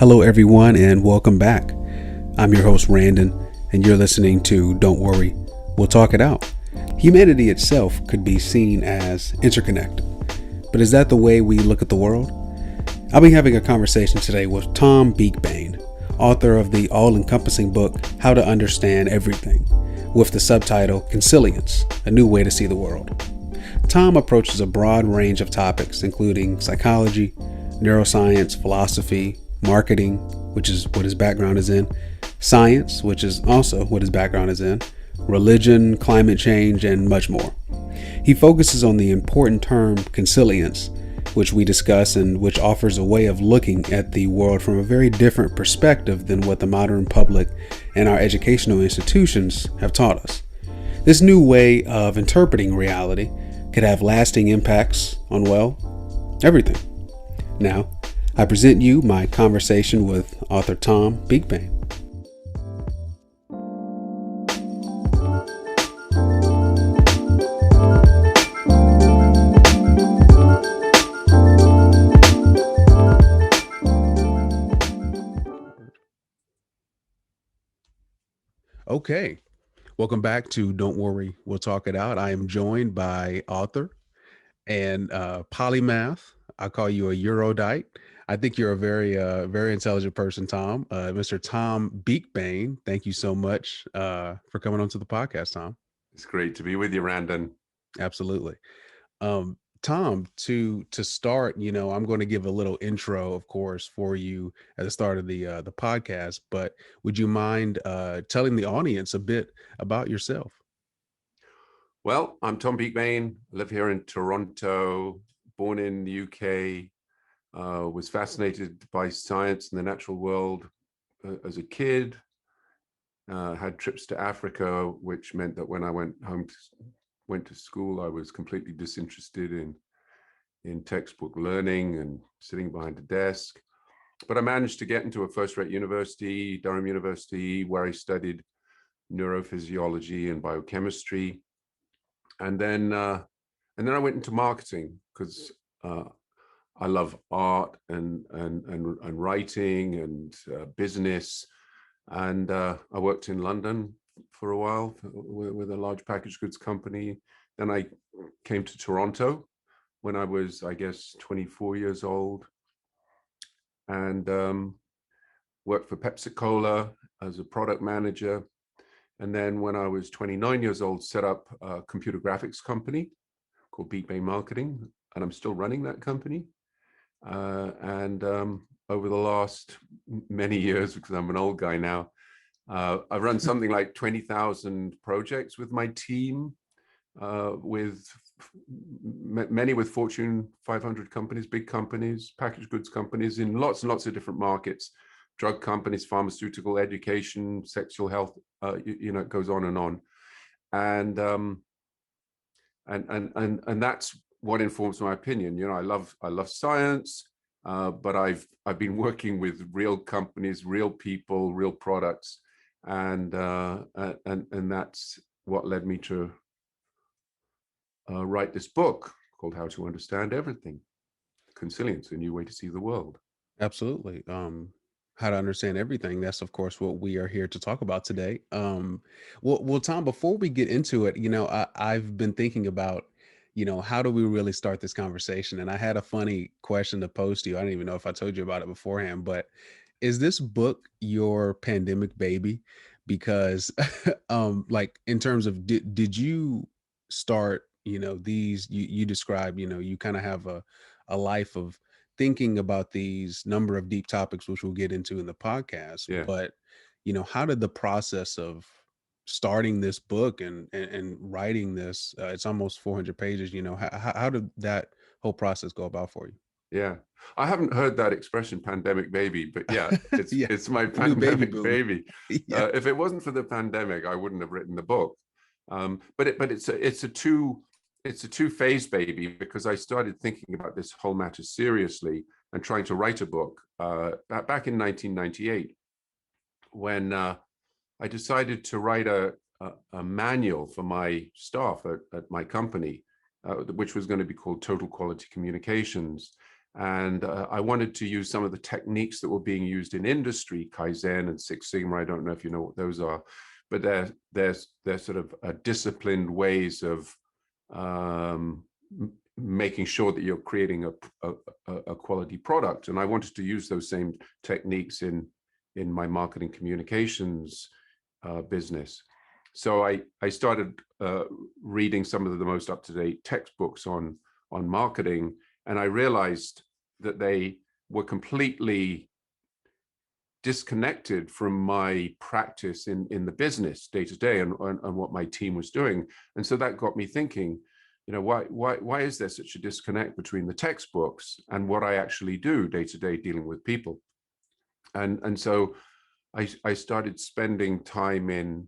Hello, everyone, and welcome back. I'm your host, Randon, and you're listening to Don't Worry, We'll Talk It Out. Humanity itself could be seen as interconnected, but is that the way we look at the world? I'll be having a conversation today with Tom Beakbane, author of the all-encompassing book, How to Understand Everything, with the subtitle, Consilience, A New Way to See the World. Tom approaches a broad range of topics, including psychology, neuroscience, philosophy, marketing, which is what his background is in, science, which is also what his background is in, religion, climate change, and much more. He focuses on the important term consilience, which we discuss and which offers a way of looking at the world from a very different perspective than what the modern public and our educational institutions have taught us. This new way of interpreting reality could have lasting impacts on, well, everything. Now, I present you my conversation with author Tom Beakbane. Okay, welcome back to Don't Worry, We'll Talk It Out. I am joined by author and polymath. I call you a Eurodite. I think you're a very intelligent person, Tom. Mr. Tom Beakbane. Thank you so much for coming onto the podcast, Tom. It's great to be with you, Randon. Absolutely. Tom, to start, I'm going to give a little intro, of course, for you at the start of the podcast. But would you mind telling the audience a bit about yourself? Well, I'm Tom Beakbane. I live here in Toronto, born in the UK, was fascinated by science and the natural world as a kid, had trips to Africa, which meant that when I went to school, I was completely disinterested in textbook learning and sitting behind a desk. But I managed to get into a first-rate university, Durham University, where I studied neurophysiology and biochemistry. And then I went into marketing because I love art and writing and business. And I worked in London for a while with a large packaged goods company. Then I came to Toronto when I was, I guess, 24 years old, and worked for Pepsi-Cola as a product manager. And then when I was 29 years old, set up a computer graphics company called Beakbane Marketing, and I'm still running that company. Over the last many years, because I'm an old guy now, I've run something like 20,000 projects with my team, with many with Fortune 500 companies, big companies, packaged goods companies in lots and lots of different markets, drug companies, pharmaceutical, education, sexual health, it goes on and on. And that's what informs my opinion. I love science, but I've been working with real companies, real people, real products, and that's what led me to write this book called How to Understand Everything: Consilience, A New Way to See the World. Absolutely. How to understand everything. That's, of course, what we are here to talk about today. Well, Tom, before we get into it, I've been thinking about, how do we really start this conversation? And I had a funny question to pose to you. I don't even know if I told you about it beforehand, but is this book your pandemic baby? Because, like, in terms of, did you start, you describe, you kind of have a life of thinking about these number of deep topics, which we'll get into in the podcast. Yeah. But, how did the process of starting this book and writing this, it's almost 400 pages, how did that whole process go about for you? Yeah, I haven't heard that expression, pandemic baby, but yeah, Yeah, it's my new baby pandemic boom. baby. Yeah. If it wasn't for the pandemic, I wouldn't have written the book. But it's a two-phase baby, because I started thinking about this whole matter seriously and trying to write a book back in 1998, when I decided to write a manual for my staff at my company, which was going to be called Total Quality Communications. And I wanted to use some of the techniques that were being used in industry, Kaizen and Six Sigma. I don't know if you know what those are, but they're sort of disciplined ways of making sure that you're creating a quality product. And I wanted to use those same techniques in my marketing communications business. So I started reading some of the most up-to-date textbooks on marketing, and I realized that they were completely disconnected from my practice in the business day to day and what my team was doing. And so that got me thinking, why is there such a disconnect between the textbooks and what I actually do day to day dealing with people? And so I started spending time in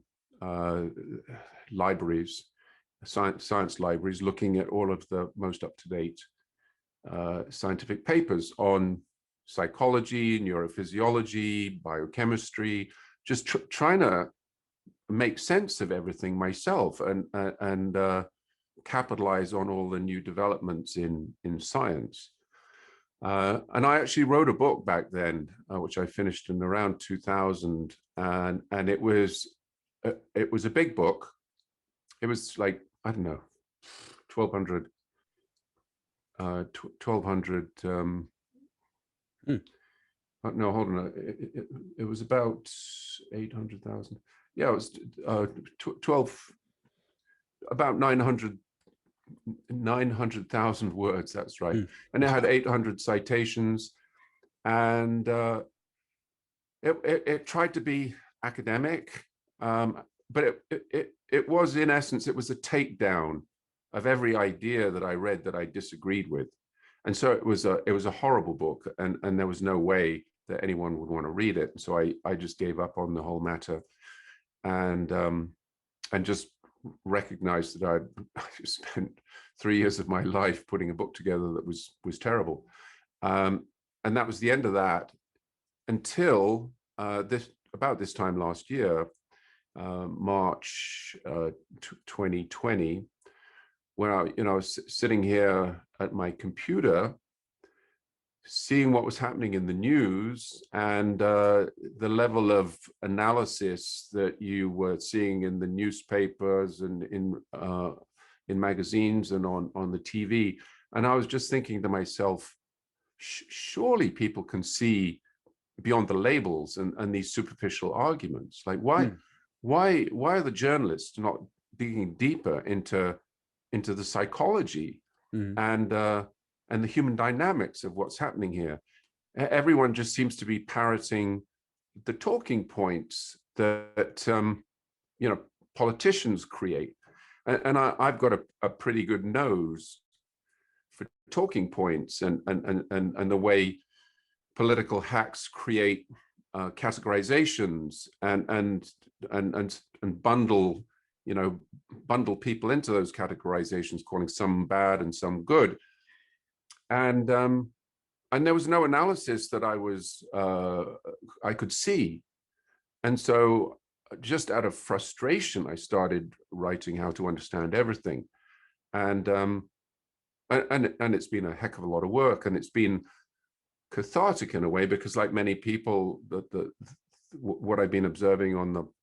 libraries, science libraries, looking at all of the most up-to-date scientific papers on psychology, neurophysiology, biochemistry, just trying to make sense of everything myself and capitalize on all the new developments in science. And I actually wrote a book back then, which I finished in around 2000, and it was a big book. It was like, I don't know, 1200 no, hold on, it was about 800,000. Yeah, it was 12, about 900,000 words, that's right. And it had 800 citations, and it tried to be academic, but it was, in essence, it was a takedown of every idea that I read that I disagreed with. And so it was a horrible book, and there was no way that anyone would want to read it. And so I just gave up on the whole matter, and just recognized that I spent 3 years of my life putting a book together that was terrible. And that was the end of that, until about this time last year, March 2020, when I was sitting here at my computer, seeing what was happening in the news and the level of analysis that you were seeing in the newspapers and in magazines and on the TV. And I was just thinking to myself, surely people can see beyond the labels and these superficial arguments. Like, why are the journalists not digging deeper into the psychology and the human dynamics of what's happening here? Everyone just seems to be parroting the talking points that politicians create, and I've got a pretty good nose for talking points and the way political hacks create categorizations and bundle people into those categorizations, calling some bad and some good. And there was no analysis that I could see. And so just out of frustration, I started writing How to Understand Everything. And it's been a heck of a lot of work, and it's been cathartic in a way, because like many people, what I've been observing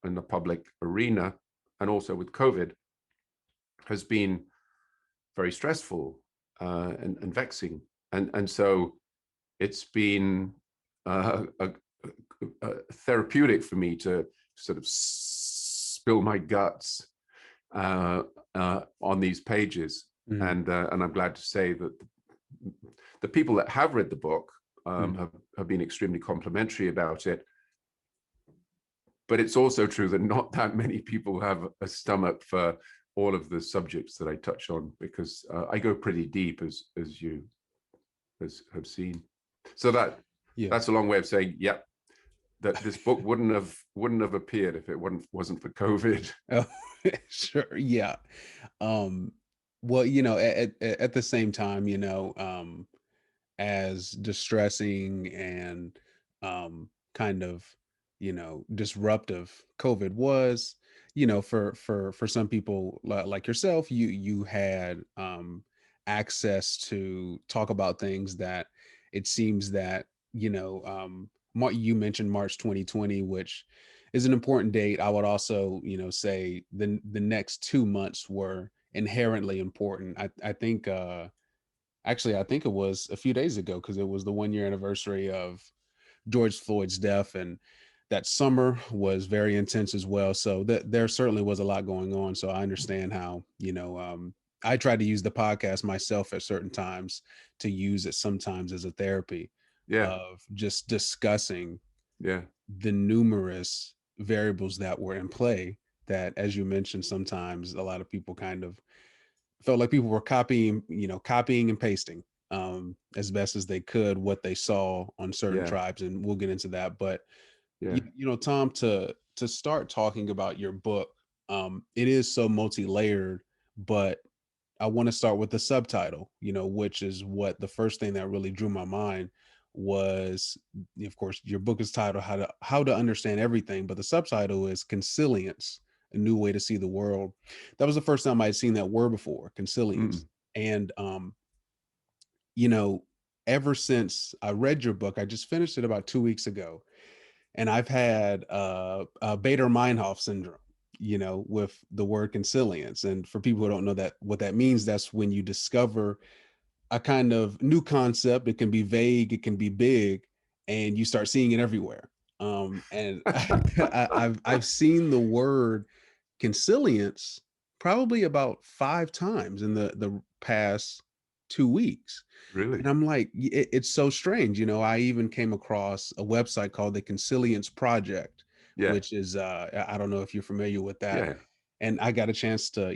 in the public arena, and also with COVID, has been very stressful and vexing, and so it's been therapeutic for me to sort of spill my guts on these pages. And I'm glad to say that the people that have read the book have been extremely complimentary about it. But it's also true that not that many people have a stomach for all of the subjects that I touch on, because I go pretty deep, as you have seen. So that's a long way of saying, yep, that this book wouldn't have appeared if it wasn't for COVID. Oh, sure, yeah. Well, at the same time, as distressing and kind of disruptive COVID was, for some people like yourself, you had access to talk about things that it seems that, you mentioned March 2020, which is an important date. I would also, say the next 2 months were inherently important. I think actually I think it was a few days ago, because it was the 1 year anniversary of George Floyd's death, and that summer was very intense as well. So there certainly was a lot going on. So I understand how, I try to use the podcast myself at certain times, to use it sometimes as a therapy Yeah. of just discussing Yeah. the numerous variables that were in play, that, as you mentioned, sometimes a lot of people kind of felt like people were copying and pasting, as best as they could, what they saw on certain Yeah. tribes. And we'll get into that. But, Yeah. Tom, to start talking about your book, it is so multi-layered, but I want to start with the subtitle, which is what the first thing that really drew my mind was. Of course, your book is titled How to Understand Everything, but the subtitle is Consilience, a New Way to See the World. That was the first time I had seen that word before, consilience. Mm. And you know, ever since I read your book, I just finished it about 2 weeks ago, and I've had Bader-Meinhof syndrome, with the word consilience. And for people who don't know that what that means, that's when you discover a kind of new concept. It can be vague, it can be big, and you start seeing it everywhere. And I've seen the word consilience probably about 5 times in the past 2 weeks. Really? And I'm like, it's so strange. I even came across a website called the Consilience Project, Yeah. which is, I don't know if you're familiar with that. Yeah. And I got a chance to,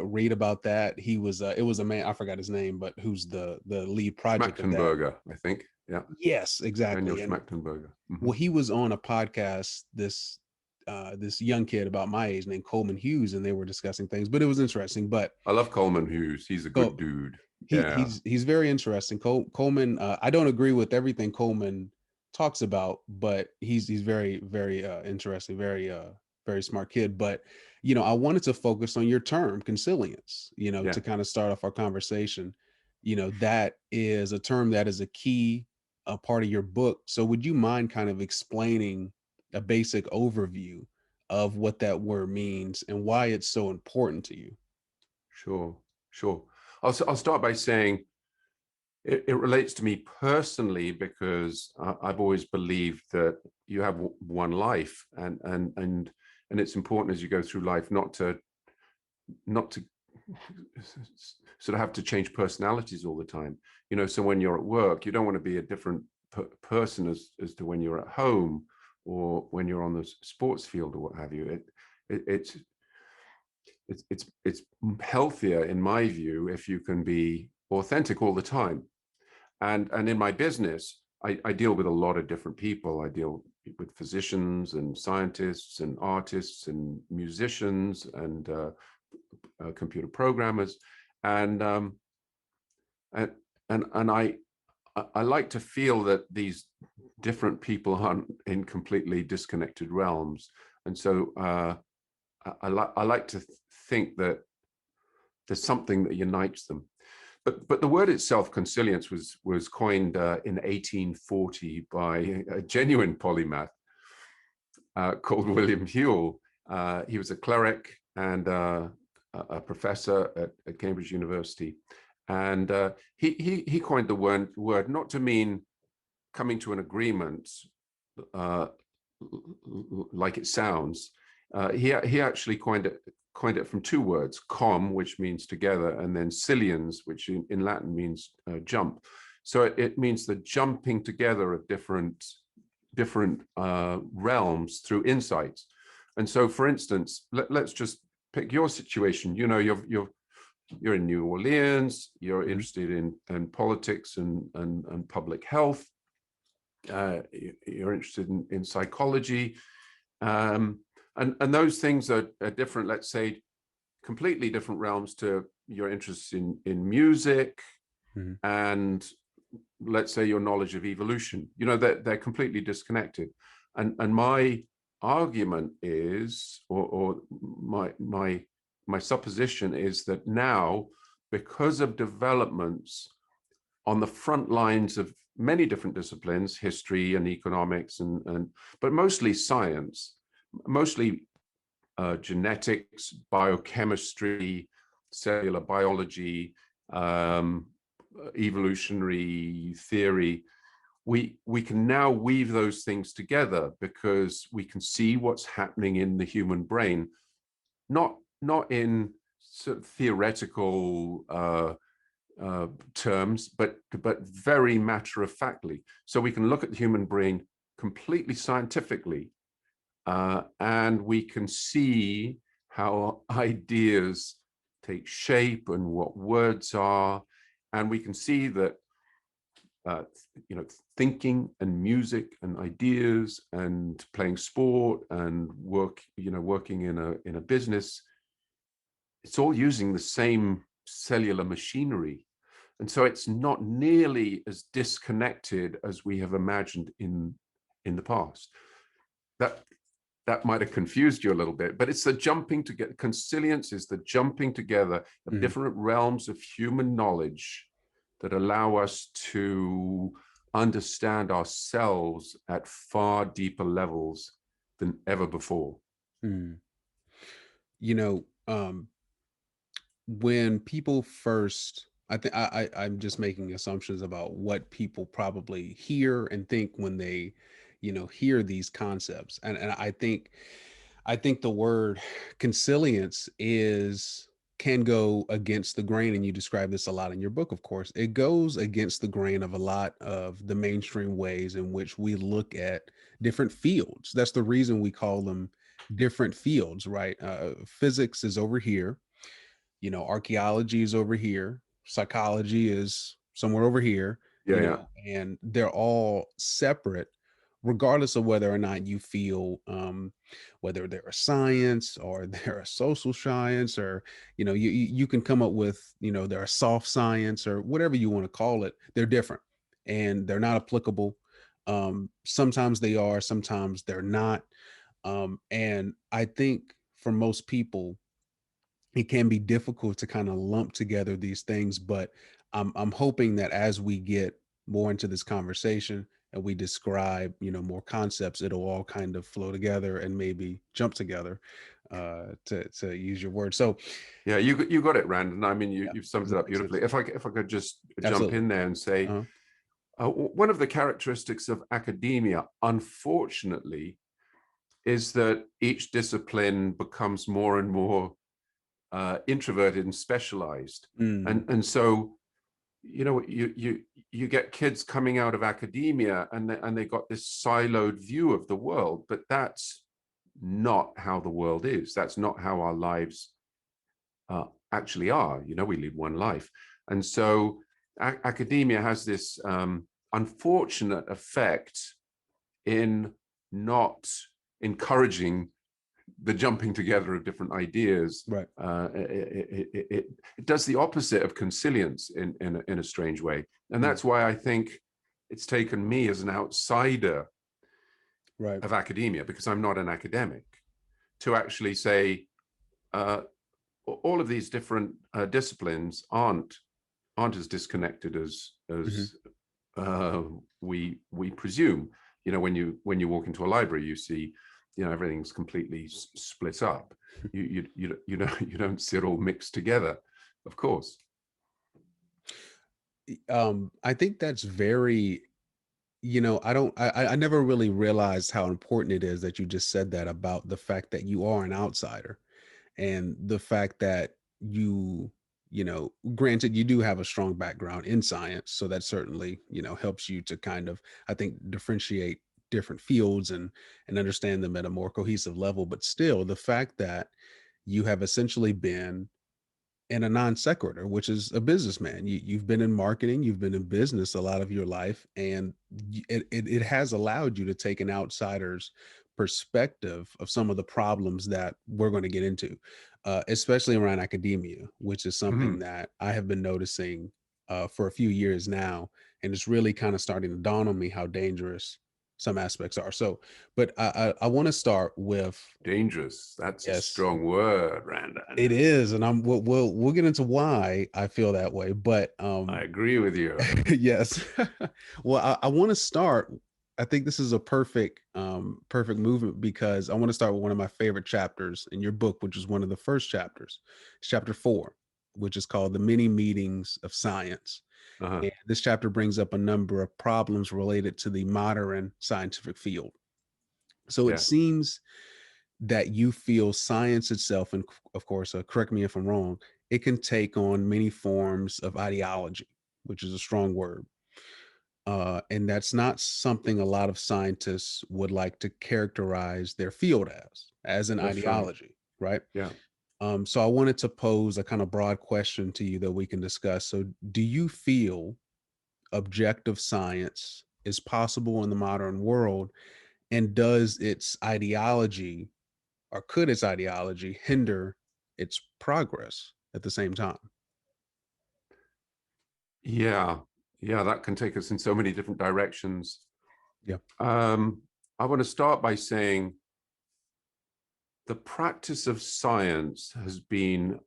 read about that. It was a man, I forgot his name, but who's the lead project of that. Schmachtenberger, I think. Yeah. Yes, Daniel exactly. And Schmachtenberger. well, he was on a podcast, this young kid about my age named Coleman Hughes, and they were discussing things, but it was interesting. But I love Coleman Hughes. He's a good Col- dude. he Yeah. he's very interesting. Coleman, I don't agree with everything Coleman talks about, but he's very interesting, very smart kid. But I wanted to focus on your term consilience, Yeah. to kind of start off our conversation. That is a term that is a key, a part of your book. So would you mind kind of explaining a basic overview of what that word means and why it's so important to you? Sure. Sure. I'll start by saying it relates to me personally because I've always believed that you have one life, and it's important as you go through life not to sort of have to change personalities all the time. So when you're at work, you don't want to be a different person as to when you're at home or when you're on the sports field or what have you. It's healthier, in my view, if you can be authentic all the time. And in my business, I deal with a lot of different people. I deal with physicians and scientists and artists and musicians and computer programmers, and and and I like to feel that these different people aren't in completely disconnected realms, and so I like to think that there's something that unites them. But the word itself, consilience, was coined in 1840 by a genuine polymath called William Whewell. He was a cleric and a professor at Cambridge University, and he coined the word not to mean coming to an agreement uh, like it sounds. He actually coined it from two words: com, which means together, and then siliens, which in Latin means jump. So it means the jumping together of different realms through insights. And so, for instance, let's just pick your situation. You're in New Orleans. You're Mhm. interested in politics and public health. You're interested in psychology, um, and those things are different. Let's say completely different realms to your interests in music, Mhm. and let's say your knowledge of evolution. They're completely disconnected. And my argument is, or my supposition is that now, because of developments on the front lines many different disciplines, history and economics, but mostly science, mostly genetics, biochemistry, cellular biology, um, evolutionary theory. We can now weave those things together because we can see what's happening in the human brain, not in sort of theoretical terms, but very matter of factly. So we can look at the human brain completely scientifically, and we can see how ideas take shape and what words are, and we can see that thinking and music and ideas and playing sport and working in a business, it's all using the same cellular machinery. And so it's not nearly as disconnected as we have imagined in the past. That might have confused you a little bit, but it's the jumping together. Consilience is the jumping together of different realms of human knowledge that allow us to understand ourselves at far deeper levels than ever before. Mm. You know, when people first, I think I'm just making assumptions about what people probably hear and think when they, hear these concepts. And I think the word consilience can go against the grain, and you describe this a lot in your book, of course. It goes against the grain of a lot of the mainstream ways in which we look at different fields. That's the reason we call them different fields, right? Physics is over here, archaeology is over here, psychology is somewhere over here, Yeah, yeah. and they're all separate, regardless of whether or not you feel whether they're a science or they're a social science, or you can come up with, they're a soft science or whatever you want to call it. They're different and they're not applicable. Sometimes they are, sometimes they're not. And I think for most people it can be difficult to kind of lump together these things, but I'm hoping that as we get more into this conversation and we describe, more concepts, it'll all kind of flow together and maybe jump together, to use your word. So Yeah, you got it, Randon. I mean, yeah, you've summed it up beautifully. If I could just jump absolutely. in there and say, Uh-huh. one of the characteristics of academia, unfortunately, is that each discipline becomes more and more introverted and specialized, Mm, and so you get kids coming out of academia and they got this siloed view of the world, but that's not how the world is. That's not how our lives actually are. We lead one life, and so academia has this unfortunate effect in not encouraging the jumping together of different ideas. right. It does the opposite of consilience in a strange way, and Mm, that's why I think it's taken me as an outsider right. of academia, because I'm not an academic, to actually say all of these different disciplines aren't as disconnected as Hmm. uh, we presume. When you walk into a library, you see, everything's completely split up. You don't see it all mixed together, of course. I think that's very, I don't, I never really realized how important it is that you just said that about the fact that you are an outsider, and the fact that you granted you do have a strong background in science, so that certainly helps you to kind of, I think, differentiate different fields and understand them at a more cohesive level. But still, the fact that you have essentially been in a non sequitur, which is a businessman. You've been in marketing, you've been in business a lot of your life, and it has allowed you to take an outsider's perspective of some of the problems that we're going to get into, especially around academia, which is something Mhm. that I have been noticing for a few years now, and it's really kind of starting to dawn on me how dangerous some aspects are. So, but I want to start with, Dangerous. That's a yes, strong word, Randon. it is, and we'll get into why I feel that way. But I agree with you. yes, well, I want to start. I think this is a perfect movement because I want to start with one of my favorite chapters in your book, which is one of the first chapters, chapter 4, which is called "The Many Meetings of Science." Uh-huh. And this chapter brings up a number of problems related to the modern scientific field. So it Yeah. seems that you feel science itself, and of course, correct me if I'm wrong, it can take on many forms of ideology, which is a strong word. And that's not something a lot of scientists would like to characterize their field as an That's right. ideology, right? Yeah. So I wanted to pose a kind of broad question to you that we can discuss. So, do you feel objective science is possible in the modern world? And does its ideology, or could its ideology hinder its progress at the same time? Yeah. Yeah. That can take us in so many different directions. Yeah. Um, I want to start by saying the practice of science has been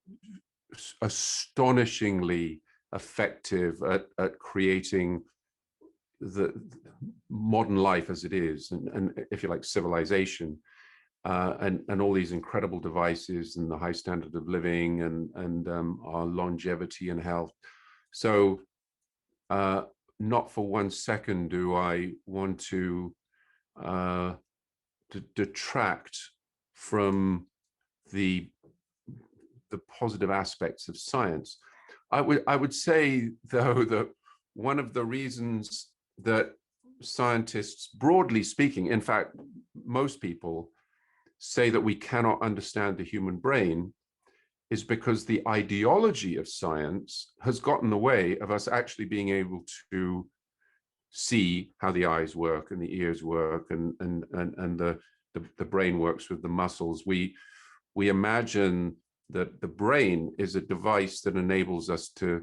astonishingly effective at creating the modern life as it is, and if you like, civilization, and all these incredible devices and the high standard of living and our longevity and health. So not for one second do I want uh, to detract from the positive aspects of science. I would say, though, that one of the reasons that scientists, broadly speaking, in fact, most people say that we cannot understand the human brain is because the ideology of science has gotten in the way of us actually being able to see how the eyes work and the ears work and the brain works with the muscles. We imagine that the brain is a device that enables us to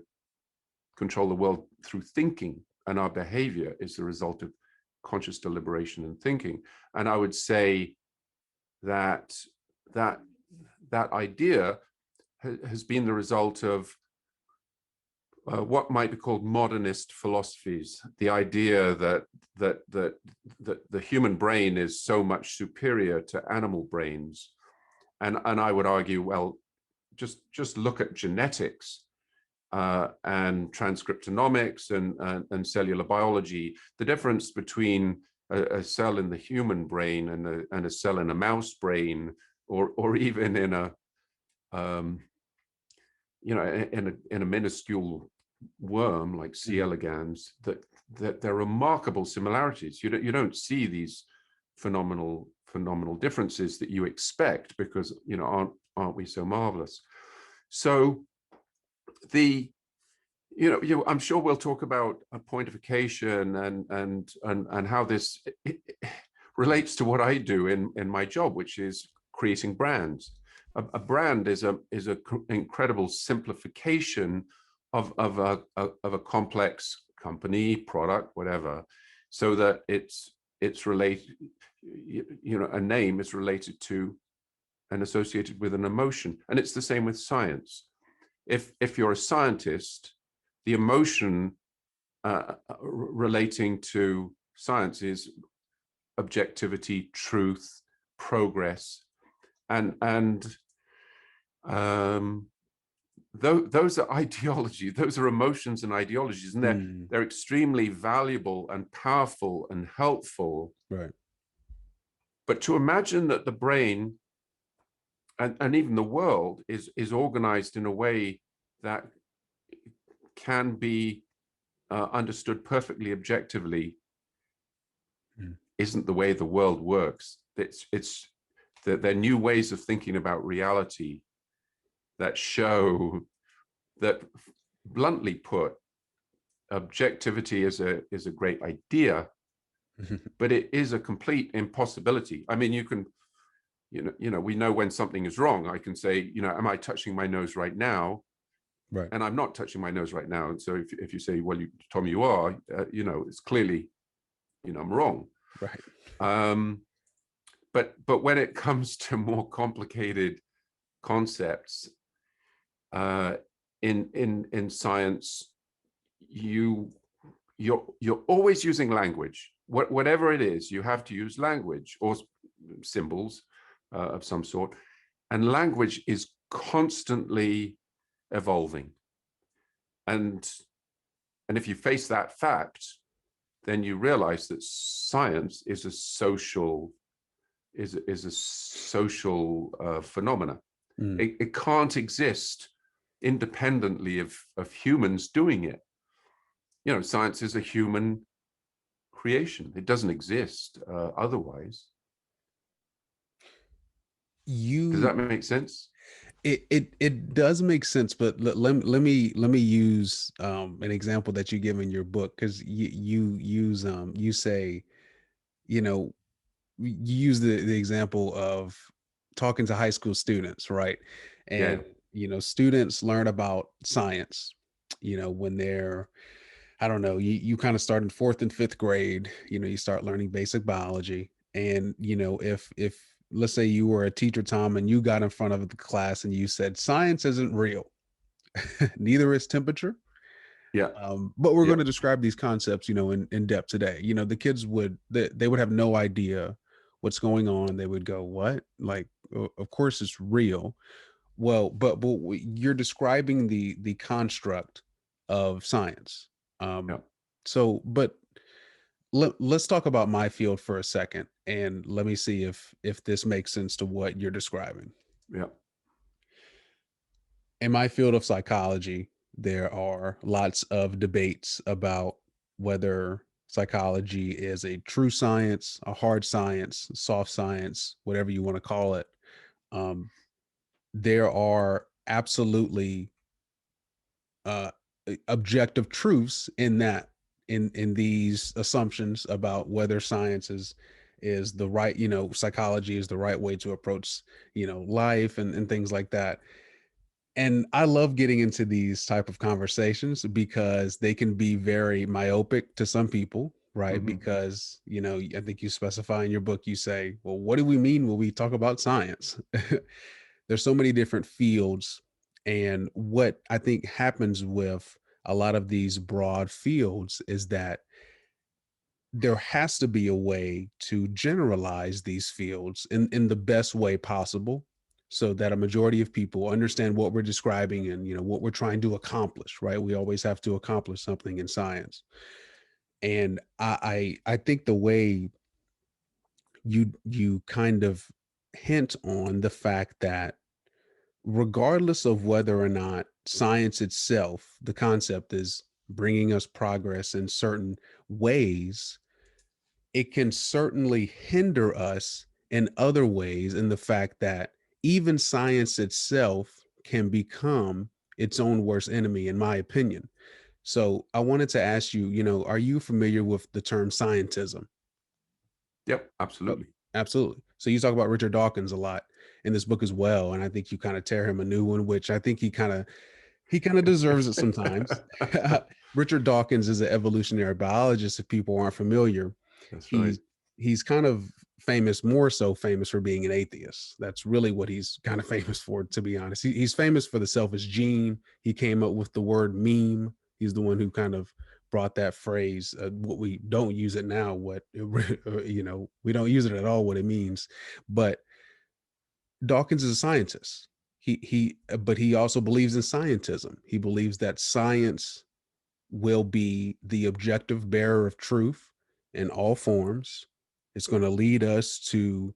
control the world through thinking, and our behavior is the result of conscious deliberation and thinking. And I would say that that idea has been the result of what might be called modernist philosophies. The idea that the human brain is so much superior to animal brains, and I would argue, well, just look at genetics and transcriptomics and cellular biology. The difference between a cell in the human brain and a cell in a mouse brain, or even in a in a minuscule worm like C. elegans, that there are remarkable similarities. You don't see these phenomenal differences that you expect because aren't we so marvelous? So I'm sure we'll talk about a pointification and how this relates to what I do in my job, which is creating brands. A brand is an incredible simplification of a complex company, product, whatever, so that it's related. A name is related to and associated with an emotion, and it's the same with science. If you're a scientist, the emotion relating to science is objectivity, truth, progress, and those are ideology. Those are emotions and ideologies, and they're extremely valuable and powerful and helpful. Right. But to imagine that the brain and even the world is organized in a way that can be understood perfectly objectively isn't the way the world works. It's there are new ways of thinking about reality that show that, bluntly put, objectivity is a great idea, but it is a complete impossibility. I mean, you can, we know when something is wrong. I can say, am I touching my nose right now? Right. And I'm not touching my nose right now. And so if you say, well, Tom, you are, it's clearly, I'm wrong. Right. Um, but when it comes to more complicated concepts uh, in science, you you're always using language. Whatever it is, you have to use language or symbols of some sort, and language is constantly evolving. And if you face that fact, then you realize that science is a social phenomena. Mm. It can't exist independently of humans doing it. Science is a human creation. It doesn't exist otherwise. Does You that make sense? it does make sense, but let me use an example that you give in your book, because you use you say, you know, you use the example of talking to high school students, right? Yeah, And students learn about science, when they're, I don't know, you kind of start in fourth and fifth grade, you start learning basic biology. And, if let's say you were a teacher, Tom, and you got in front of the class and you said, science isn't real, neither is temperature. yeah, But we're yeah, going to describe these concepts, in depth today. The kids they would have no idea what's going on. They would go, what? Like, of course it's real. Well, but you're describing the construct of science. yeah, But let's talk about my field for a second, and let me see if this makes sense to what you're describing. yeah, In my field of psychology, there are lots of debates about whether psychology is a true science, a hard science, soft science, whatever you want to call it. Um, there are absolutely uh, objective truths in that, in these assumptions about whether science is the right, psychology is the right way to approach, life, and things like that. And I love getting into these type of conversations because they can be very myopic to some people, right? hmm Because, I think you specify in your book, you say, well, what do we mean when we talk about science? There's so many different fields. And what I think happens with a lot of these broad fields is that there has to be a way to generalize these fields in the best way possible, so that a majority of people understand what we're describing and what we're trying to accomplish, right? We always have to accomplish something in science. And I think the way you kind of hint on the fact that regardless of whether or not science itself, the concept, is bringing us progress in certain ways, it can certainly hinder us in other ways, in the fact that even science itself can become its own worst enemy, in my opinion. So I wanted to ask you, are you familiar with the term scientism? yep, Oh, absolutely. absolutely. So you talk about Richard Dawkins a lot in this book as well, and I think you kind of tear him a new one, which I think he kind of deserves it sometimes. Richard Dawkins is an evolutionary biologist. If people aren't familiar, That's right. he's he's kind of famous, more so famous for being an atheist. That's really what he's kind of famous for, to be honest. He's famous for the selfish gene. He came up with the word meme. He's the one who kind of brought that phrase. What we don't use it now. What we don't use it at all. What it means, but Dawkins is a scientist. But he also believes in scientism. He believes that science will be the objective bearer of truth in all forms. It's going to lead us to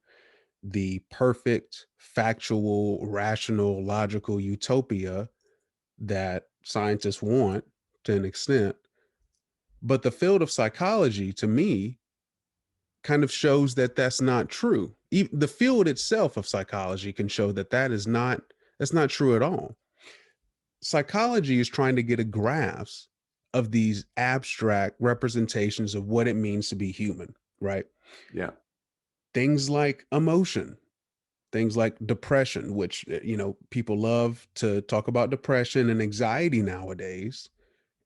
the perfect, factual, rational, logical utopia that scientists want to an extent. But the field of psychology, to me, kind of shows that that's not true. The field itself of psychology can show that that's not true at all. Psychology is trying to get a grasp of these abstract representations of what it means to be human, right? Yeah, Things like emotion, things like depression, which, people love to talk about depression and anxiety nowadays.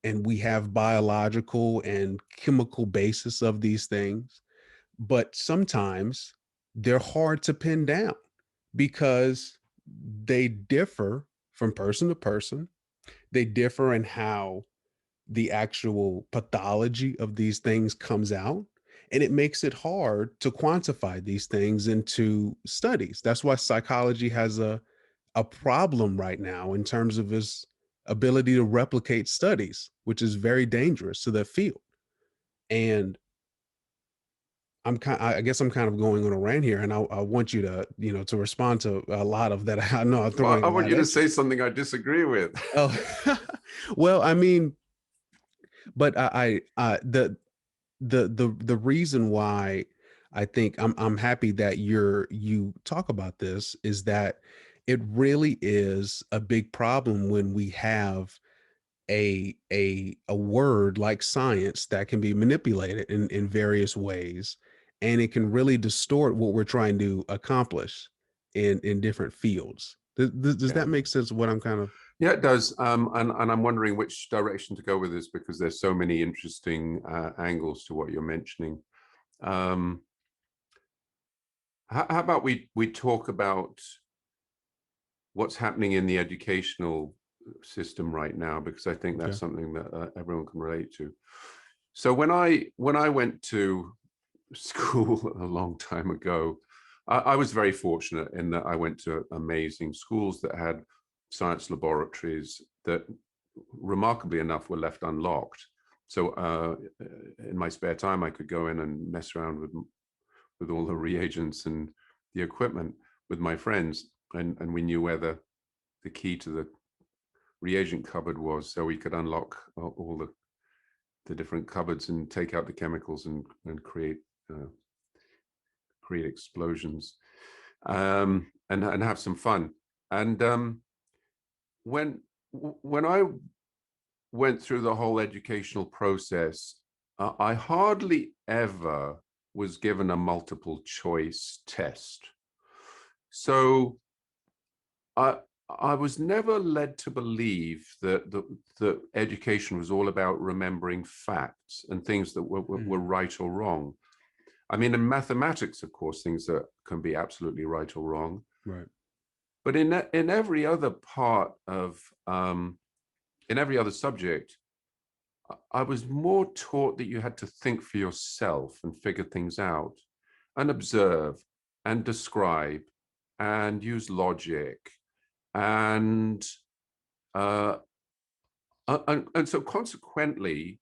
And we have biological and chemical basis of these things. but sometimes they're hard to pin down because they differ from person to person. They differ in how the actual pathology of these things comes out. And it makes it hard to quantify these things into studies. That's why psychology has a problem right now in terms of its ability to replicate studies, which is very dangerous to the field. And I guess I'm kind of going on a rant here, and I want you to, to respond to a lot of that. I know I'm Well, throwing I a want lot you to at you. say something I disagree with. Oh, well, I mean, but the reason why I think I'm happy that you talk about this is that it really is a big problem when we have a word like science that can be manipulated in various ways, and it can really distort what we're trying to accomplish in different fields. Does Yeah. that make sense? What I'm kind of Yeah, it does. And I'm wondering which direction to go with this because there's so many interesting angles to what you're mentioning. Um, how about we talk about what's happening in the educational system right now, because I think okay. that's something that everyone can relate to. So when I went to school a long time ago, I was very fortunate in that I went to amazing schools that had science laboratories that, remarkably enough, were left unlocked. So in my spare time, I could go in and mess around with all the reagents and the equipment with my friends, and we knew where the key to the reagent cupboard was, so we could unlock all the different cupboards and take out the chemicals and create create explosions, and have some fun. And when I went through the whole educational process, I hardly ever was given a multiple choice test. So I was never led to believe that the education was all about remembering facts and things that were right or wrong. I mean, in mathematics, of course, things that can be absolutely right or wrong. Right. But in every other part of in every other subject, I was more taught that you had to think for yourself and figure things out, and observe, and describe, and use logic, and uh, and so consequently,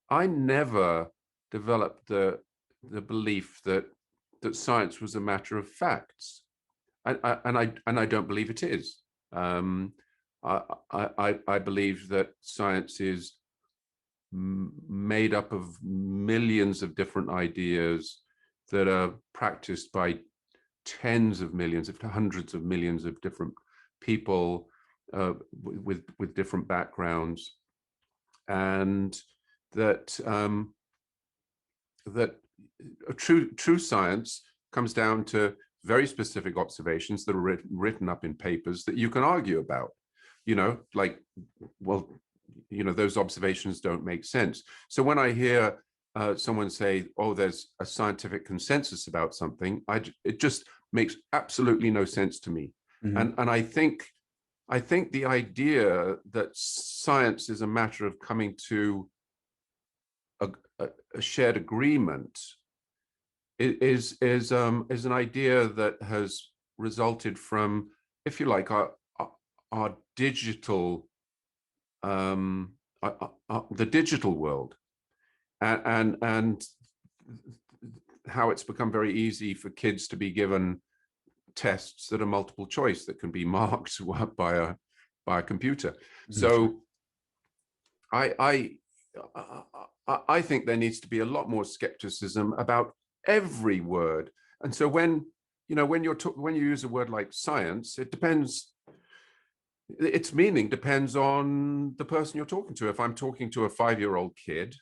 I never developed the belief that science was a matter of facts, and I don't believe it is. I believe that science is made up of millions of different ideas that are practiced by tens of millions, if not hundreds of millions of different people with different backgrounds, and that that a true science comes down to very specific observations that are written up in papers that you can argue about. Like, well, those observations don't make sense. So when I hear someone say, "Oh, there's a scientific consensus about something," it just makes absolutely no sense to me. Mm-hmm. And I think the idea that science is a matter of coming to a shared agreement is an idea that has resulted from, if you like, our digital the digital world, and how it's become very easy for kids to be given tests that are multiple choice that can be marked by a computer. That's right. So I I think there needs to be a lot more skepticism about every word. And so when when you use a word like science, it depends. Its meaning depends on the person you're talking to. If I'm talking to a 5-year-old kid,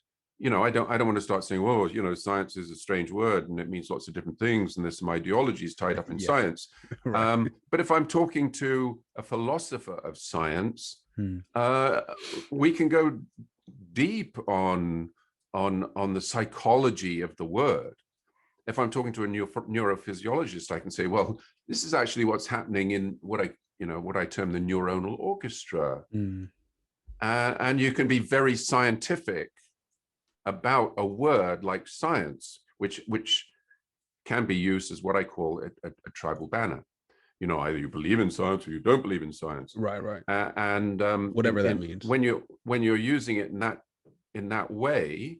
I don't want to start saying, "Oh, science is a strange word and it means lots of different things, and there's some ideologies tied up in Yeah. science." Right. But if I'm talking to a philosopher of science, Hmm. we can go deep on the psychology of the word. if I'm talking to a neurophysiologist, I can say, well, this is actually what's happening in what I term the neuronal orchestra. And you can be very scientific about a word like science, which can be used as what I call a tribal banner. Either you believe in science or you don't believe in science. Right, right. And whatever that means. When you're using it in that way,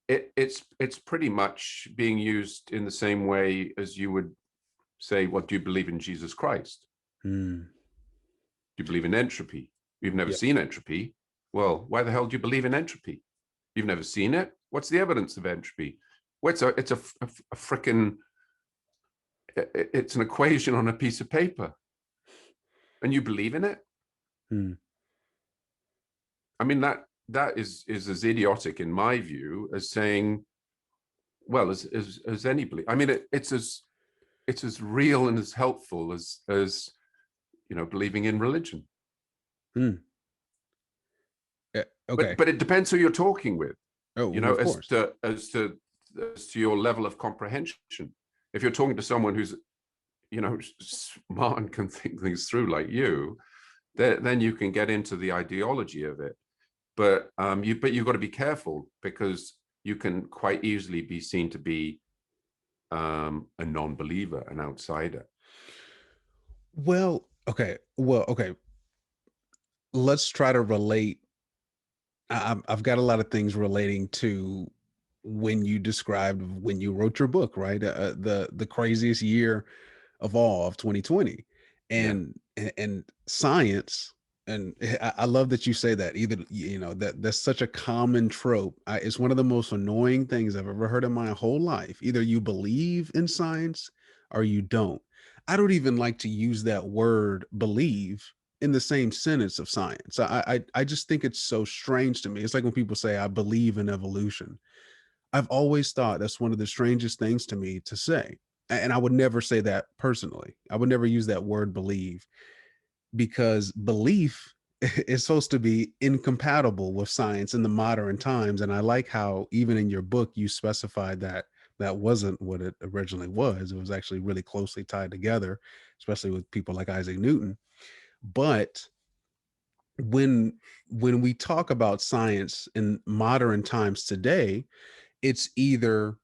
it's pretty much being used in the same way as you would say, what do you believe in Jesus Christ? Do you believe in entropy? You've never seen entropy. Well, why the hell do you believe in entropy? You've never seen it. What's the evidence of entropy? Well, it's a frickin', it's an equation on a piece of paper, and you believe in it. I mean, that is as idiotic in my view as saying, well, as any belief. I mean, it's as real and as helpful as believing in religion. Okay. But it depends who you're talking with. Oh, of course. As to your level of comprehension. If you're talking to someone who's smart and can think things through like you, then you can get into the ideology of it. But you've got to be careful, because you can quite easily be seen to be a non-believer, an outsider. Well, okay. Let's try to relate. I've got a lot of things relating to when you described when you wrote your book, right? The craziest year of all, of 2020, and science. And I love that you say that. Either that's such a common trope. It's one of the most annoying things I've ever heard in my whole life. Either you believe in science or you don't. I don't even like to use that word believe in the same sentence of science. I just think it's so strange to me. It's like when people say I believe in evolution. I've always thought that's one of the strangest things to me to say. And I would never say that personally. I would never use that word believe, because belief is supposed to be incompatible with science in the modern times. And I like how even in your book, you specified that that wasn't what it originally was. It was actually really closely tied together, especially with people like Isaac Newton. But when we talk about science in modern times today, it's either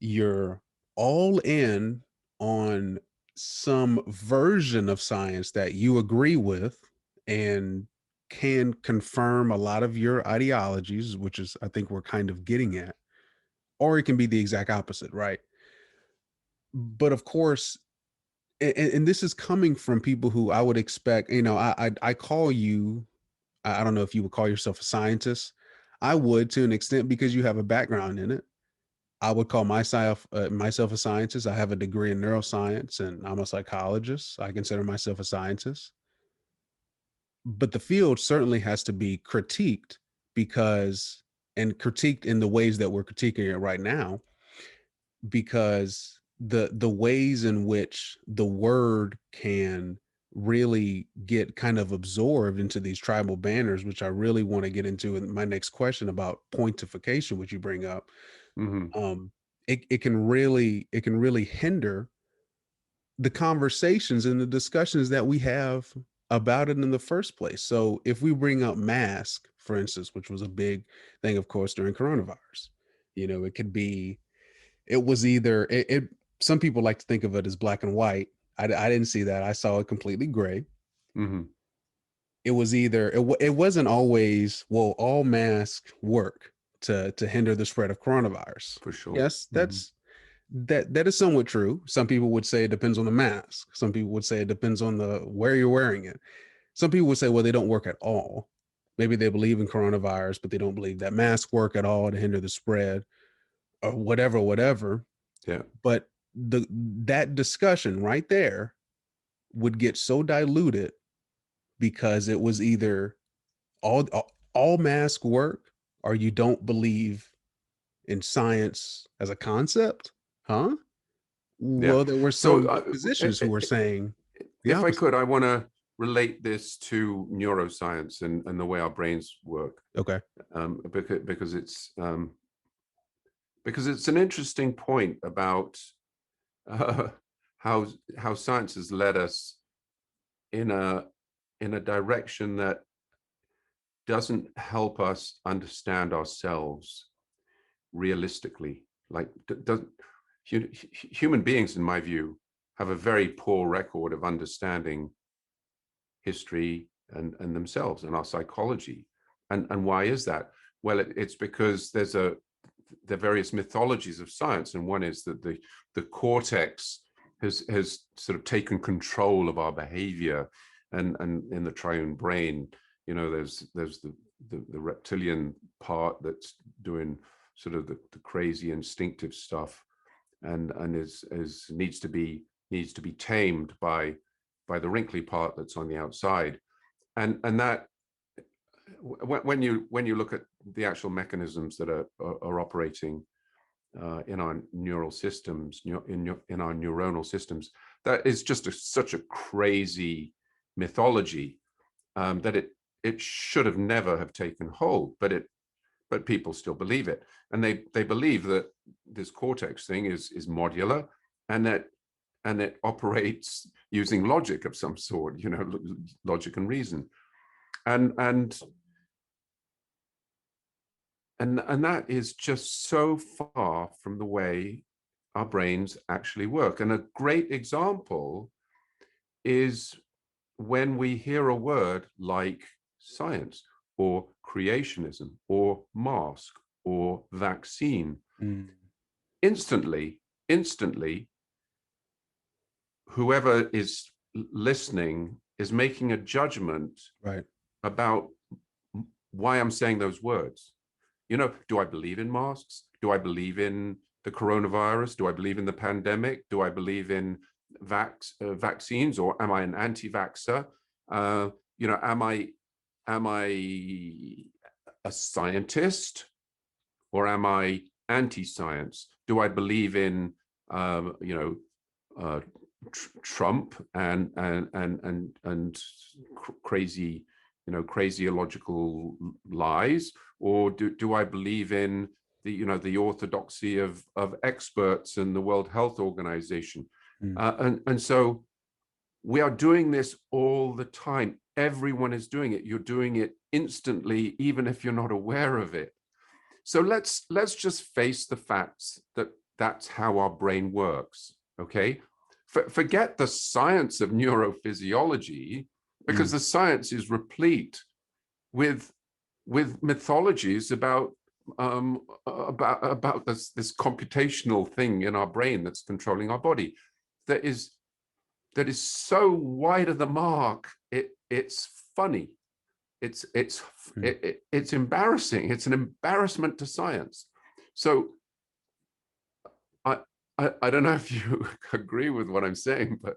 you're all in on some version of science that you agree with and can confirm a lot of your ideologies, which is, I think, we're kind of getting at, or it can be the exact opposite, right? But of course, and this is coming from people who I would expect, I call you, I don't know if you would call yourself a scientist. I would, to an extent, because you have a background in it. I would call myself a scientist. I have a degree in neuroscience, and I'm a psychologist. I consider myself a scientist. But the field certainly has to be critiqued, and critiqued in the ways that we're critiquing it right now, because the ways in which the word can really get kind of absorbed into these tribal banners, which I really want to get into in my next question about pointification, which you bring up. It can really hinder the conversations and the discussions that we have about it in the first place. So if we bring up mask, for instance, which was a big thing, of course, during coronavirus, it could be, it was either some people like to think of it as black and white. I didn't see that. I saw it completely gray. It was either, it wasn't always, well, all masks work to hinder the spread of coronavirus. For sure. Yes, that is somewhat true. Some people would say it depends on the mask. Some people would say it depends on the where you're wearing it. Some people would say, well, they don't work at all. Maybe they believe in coronavirus, but they don't believe that masks work at all to hinder the spread, or whatever. Yeah. But that discussion right there would get so diluted, because it was either all masks work, or you don't believe in science as a concept, huh? Well, there were some physicians who were saying the if opposite. I could, I want to relate this to neuroscience and the way our brains work. Okay. Because it's because it's an interesting point about uh, how science has led us in a direction that doesn't help us understand ourselves realistically. Like, human beings, in my view, have a very poor record of understanding history and themselves and our psychology. And why is that? Well, it's because there are various mythologies of science, and one is that the cortex has sort of taken control of our behavior, and in the triune brain, there's the reptilian part that's doing sort of the crazy instinctive stuff, and is needs to be tamed by the wrinkly part that's on the outside, and that when you look at the actual mechanisms that are operating in our neural systems, in our neuronal systems, that is just such a crazy mythology, that it should have never have taken hold, but people still believe it, and they believe that this cortex thing is modular, and that it operates using logic of some sort, logic and reason, and that is just so far from the way our brains actually work. And a great example is when we hear a word like science or creationism or mask or vaccine. Instantly, whoever is listening is making a judgment about why I'm saying those words. Do I believe in masks? Do I believe in the coronavirus? Do I believe in the pandemic? Do I believe in vaccines, or am I an anti-vaxxer? Am I a scientist, or am I anti-science? Do I believe in Trump and crazy craziological lies, or do I believe in the orthodoxy of experts in the World Health Organization? And so we are doing this all the time. Everyone is doing it. You're doing it instantly, even if you're not aware of it. So let's just face the facts that that's how our brain works. Okay, forget the science of neurophysiology, because the science is replete with mythologies about this computational thing in our brain that's controlling our body, that is so wide of the mark. It's funny. It's embarrassing. It's an embarrassment to science. So I don't know if you agree with what I'm saying, but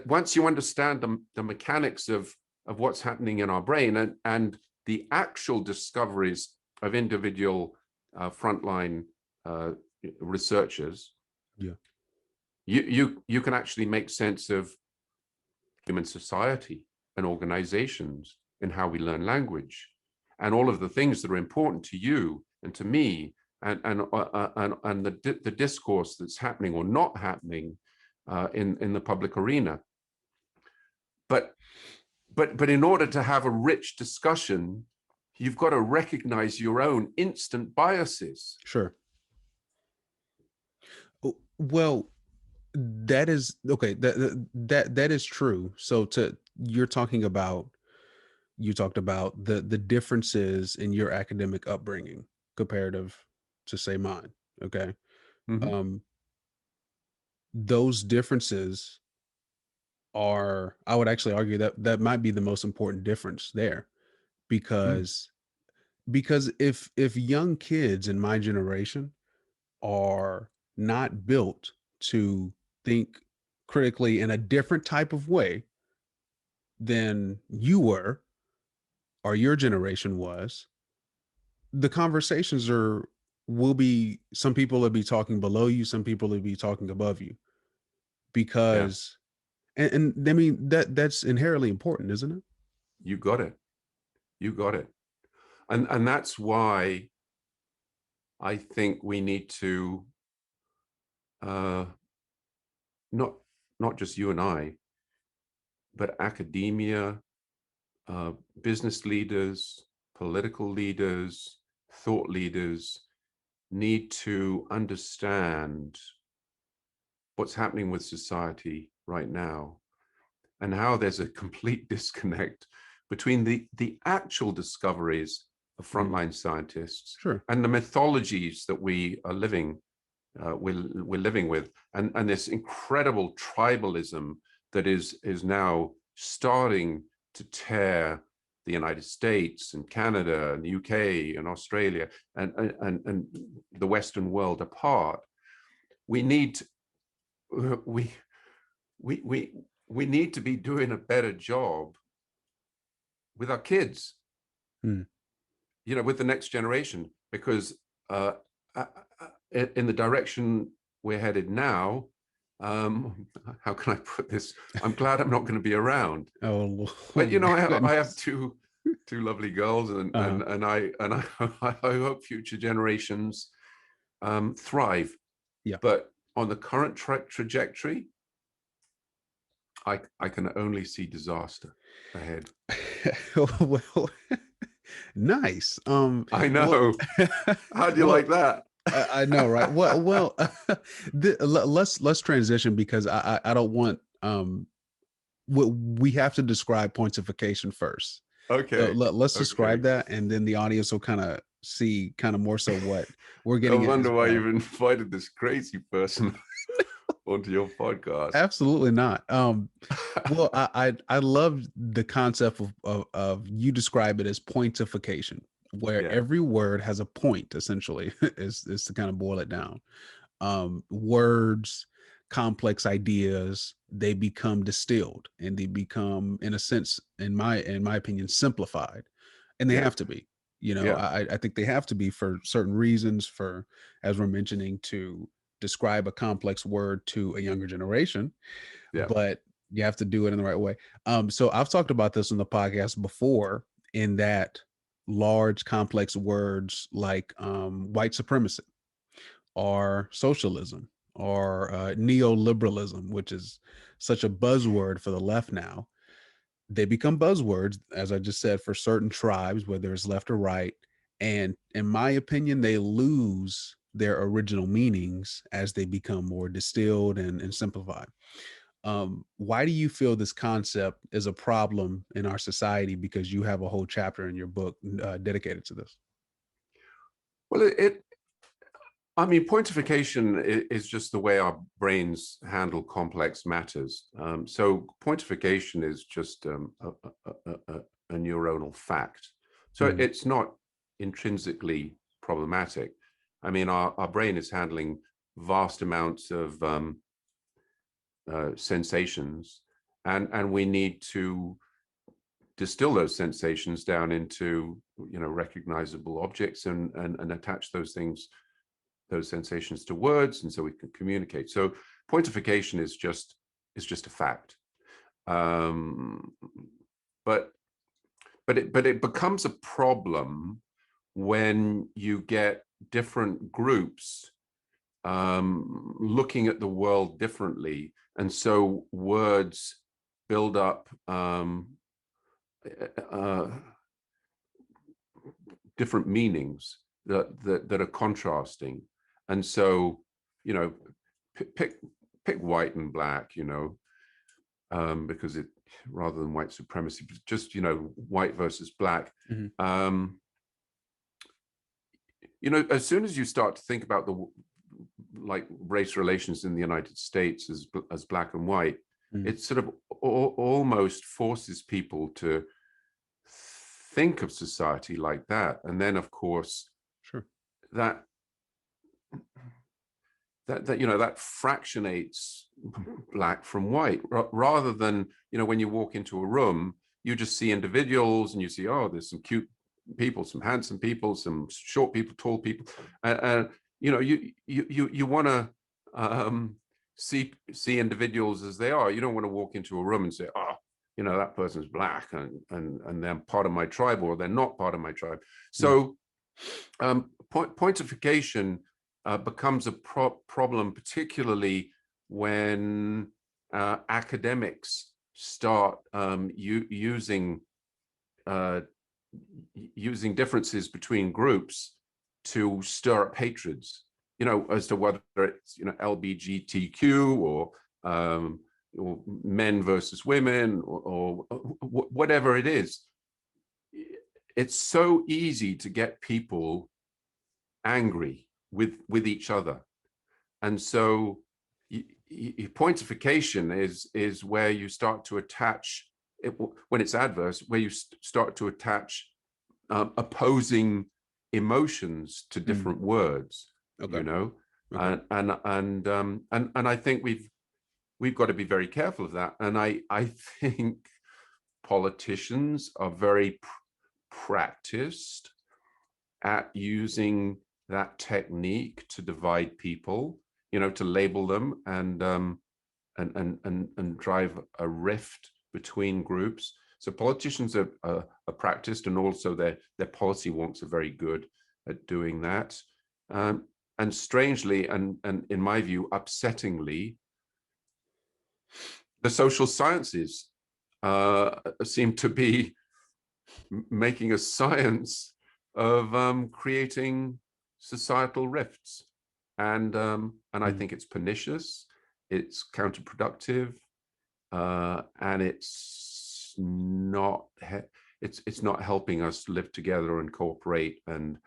once you understand the mechanics of what's happening in our brain, and the actual discoveries of individual frontline researchers, you can actually make sense of human society and organizations, and how we learn language, and all of the things that are important to you and to me, and the discourse that's happening or not happening in the public arena. But in order to have a rich discussion, you've got to recognize your own instant biases. Sure. Well, that is okay. That is true. So you talked about the differences in your academic upbringing comparative to, say, mine. Okay. Those differences are, I would actually argue that might be the most important difference there, because if young kids in my generation are not built to think critically in a different type of way than you were, or your generation was, the conversations will be, some people will be talking below you, some people will be talking above you, because and I mean that's inherently important, isn't it? You got it. And that's why I think we need to not just you and I, but academia, business leaders, political leaders, thought leaders need to understand what's happening with society right now and how there's a complete disconnect between the actual discoveries of frontline scientists Sure. and the mythologies that we are living we're living with, and this incredible tribalism that is now starting to tear the United States and Canada and the UK and Australia and the Western world apart. We need we need to be doing a better job with our kids, with the next generation, because in the direction we're headed now, how can I put this? I'm glad I'm not going to be around. But I have two lovely girls, and I hope future generations thrive. Yeah. But on the current trajectory, I can only see disaster ahead. Well, nice. I know. How do you like that? I know, right? Well, let's transition, because I don't want we have to describe pointification first. Okay. So let's describe that, and then the audience will kind of see more so what we're getting. I wonder why you've invited this crazy person onto your podcast. Absolutely not. Well, I love the concept of you describe it as pointification, where every word has a point, essentially, is to kind of boil it down. Words, complex ideas, they become distilled, and they become, in a sense, in my opinion, simplified, and they have to be. I think they have to be for certain reasons, for, as we're mentioning, to describe a complex word to a younger generation, but you have to do it in the right way. So I've talked about this on the podcast before, in that large, complex words like white supremacy, or socialism, or neoliberalism, which is such a buzzword for the left now, they become buzzwords, as I just said, for certain tribes, whether it's left or right. And in my opinion, they lose their original meanings as they become more distilled and simplified. Why do you feel this concept is a problem in our society? Because you have a whole chapter in your book dedicated to this. Well, pointification is just the way our brains handle complex matters. So pointification is just a neuronal fact. So it's not intrinsically problematic. Our brain is handling vast amounts of sensations, and we need to distill those sensations down into recognizable objects and attach those sensations to words, and so we can communicate. So pointification is just a fact, but it becomes a problem when you get different groups looking at the world differently, and so words build up different meanings that are contrasting. And so, pick white and black, because it, rather than white supremacy, just, white versus black. As soon as you start to think about race relations in the United States as black and white, it sort of almost forces people to think of society like that. And then, of course, that fractionates black from white, rather than, when you walk into a room, you just see individuals and you see, oh, there's some cute people, some handsome people, some short people, tall people. You want to see individuals as they are. You don't want to walk into a room and say, oh, that person's black and they're part of my tribe, or they're not part of my tribe. So pointification becomes a problem, particularly when academics start using differences between groups to stir up hatreds, as to whether it's, LGBTQ or men versus women or whatever it is. It's so easy to get people angry with each other. And so pointification is where you start to attach it, when it's adverse, where you start to attach opposing emotions to different words. Okay. Okay. And I think we've got to be very careful of that. And I think politicians are very practiced at using that technique to divide people, to label them and drive a rift between groups. So politicians are practiced, and also their policy wonks are very good at doing that. And strangely, and in my view, upsettingly, the social sciences seem to be making a science of creating societal rifts, and I think it's pernicious, it's counterproductive, and it's not helping us live together and cooperate and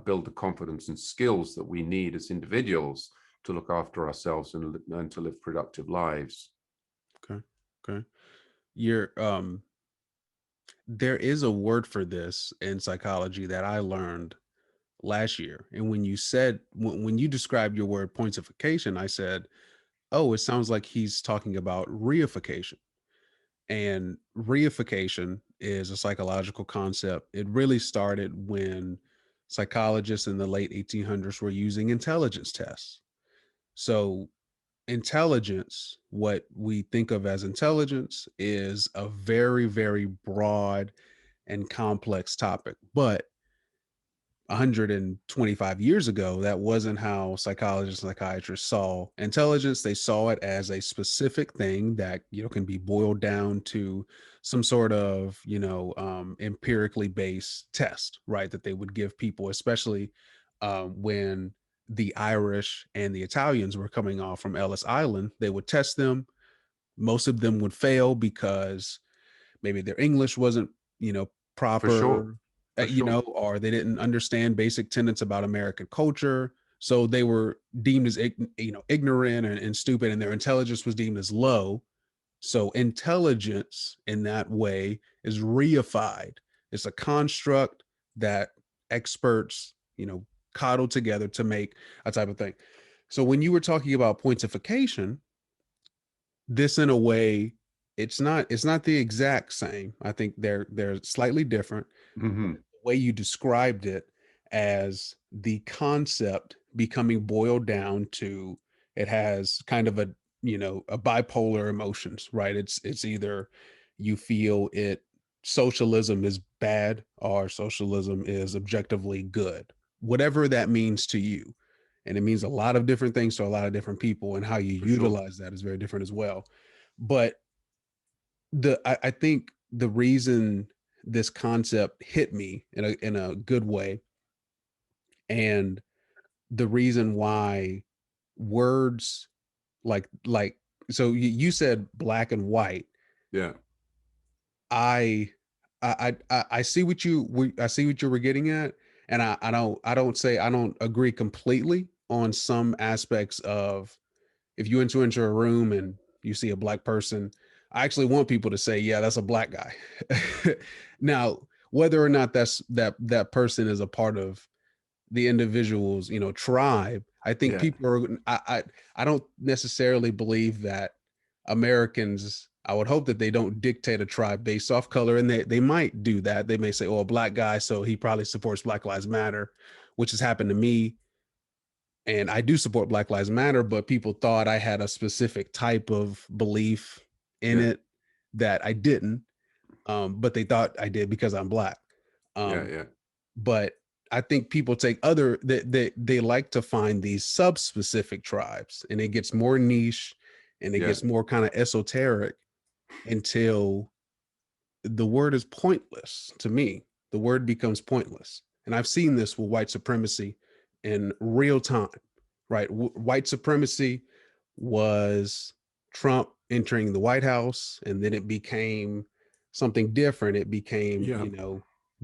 build the confidence and skills that we need as individuals to look after ourselves and to live productive lives. Okay. There is a word for this in psychology that I learned last year. And when you described your word pointification, I said, oh, it sounds like he's talking about reification. And reification is a psychological concept. It really started when psychologists in the late 1800s were using intelligence tests. So intelligence, what we think of as intelligence, is a very, very broad and complex topic. But 125 years ago, that wasn't how psychologists and psychiatrists saw intelligence. They saw it as a specific thing that, can be boiled down to some sort of, empirically based test, right? That they would give people, especially when the Irish and the Italians were coming off from Ellis Island. They would test them. Most of them would fail because maybe their English wasn't, proper. For sure. Or they didn't understand basic tenets about American culture. So they were deemed as, ignorant and stupid, and their intelligence was deemed as low. So intelligence in that way is reified. It's a construct that experts, coddle together to make a type of thing. So when you were talking about pointification, this in a way, it's not the exact same. I think they're slightly different. Mm-hmm. The way you described it as the concept becoming boiled down to, it has kind of a bipolar emotions, right? It's either you feel socialism is bad or socialism is objectively good, whatever that means to you. And it means a lot of different things to a lot of different people, and how you utilize that is very different as well. But I think the reason this concept hit me in a good way, and the reason why words like so you said black and white. Yeah. I see what you were getting at, and I don't agree completely on some aspects of, if you enter into a room and you see a black person, I actually want people to say, yeah, that's a black guy. Now, whether or not that person is a part of the individual's, tribe, I think people are, I don't necessarily believe that Americans, I would hope that they don't dictate a tribe based off color, and they might do that. They may say, oh, a black guy, so he probably supports Black Lives Matter, which has happened to me. And I do support Black Lives Matter, but people thought I had a specific type of belief in it that I didn't. But they thought I did because I'm black. But I think people take other they like to find these sub-specific tribes, and it gets more niche and it Yeah. gets more kind of esoteric until the word is pointless to me. The word becomes pointless. And I've seen this with white supremacy in real time, right? White supremacy was Trump entering the White House, and then it became something different. It became, Yeah.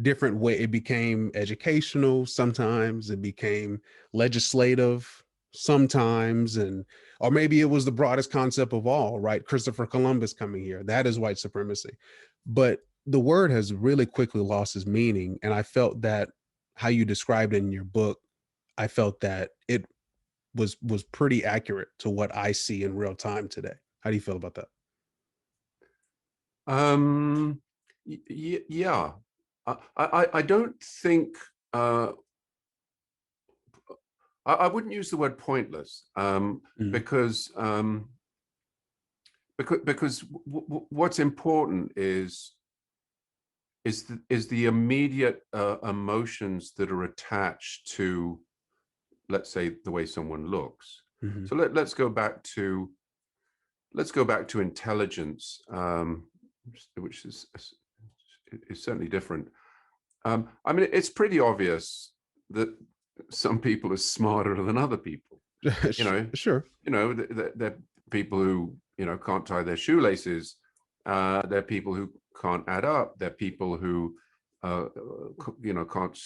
different way. It became educational sometimes, it became legislative sometimes, and or maybe it was the broadest concept of all, right? Christopher Columbus coming here. That is white supremacy. But the word has really quickly lost its meaning. And I felt that how you described it in your book, I felt that it was pretty accurate to what I see in real time today. How do you feel about that? Yeah. I don't think I wouldn't use the word pointless, Mm, because what's important is the immediate emotions that are attached to, let's say, the way someone looks. mhm. So let's go back to intelligence, which is certainly different. I mean, it's pretty obvious that some people are smarter than other people. You know, Sure. they're people who can't tie their shoelaces. They're people who can't add up. They're people who can't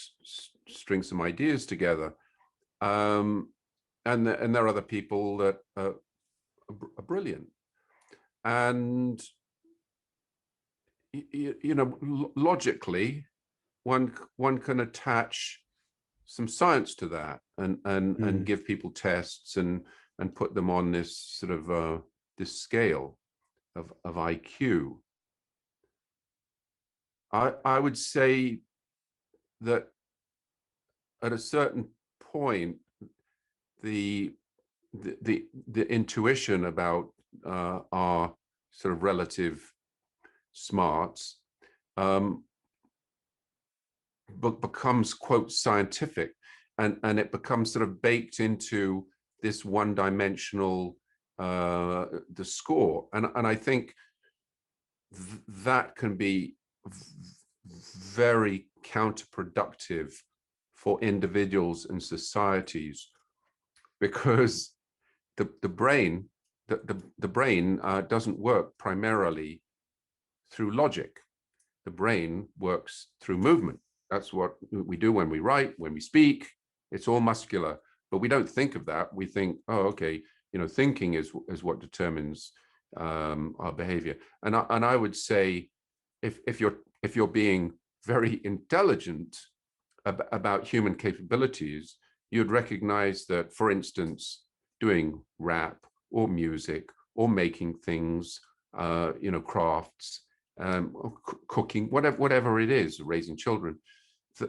string some ideas together. And there are other people that are brilliant. And logically, one can attach some science to that, and Mm, give people tests and put them on this sort of this scale of IQ. I would say that at a certain point, the the intuition about our sort of relative smarts um, becomes, quote, scientific, and it becomes sort of baked into this one-dimensional the score, and I think that can be very counterproductive for individuals and societies, because the brain the brain doesn't work primarily through logic. The brain works through movement. That's what we do when we write, when we speak. It's all muscular, but we don't think of that. We think, oh, okay, thinking is what determines our behavior. And I would say, if you're being very intelligent about human capabilities, you'd recognize that, for instance, doing rap or music or making things, crafts, cooking, whatever it is, raising children,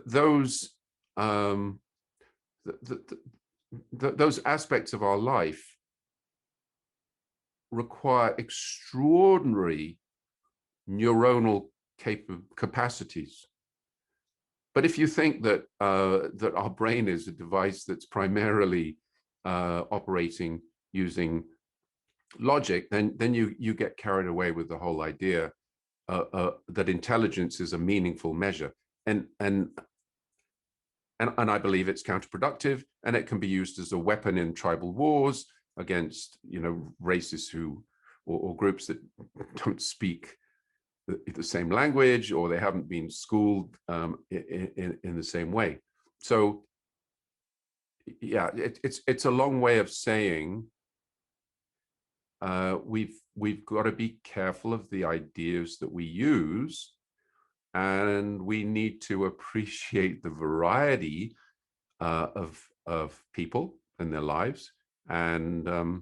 those those aspects of our life require extraordinary neuronal capacities. But if you think that that our brain is a device that's primarily operating using logic, then you get carried away with the whole idea that intelligence is a meaningful measure, and I believe it's counterproductive, and it can be used as a weapon in tribal wars against races who or groups that don't speak the same language, or they haven't been schooled in the same way. So yeah, it's a long way of saying we've got to be careful of the ideas that we use, and we need to appreciate the variety of people and their lives, and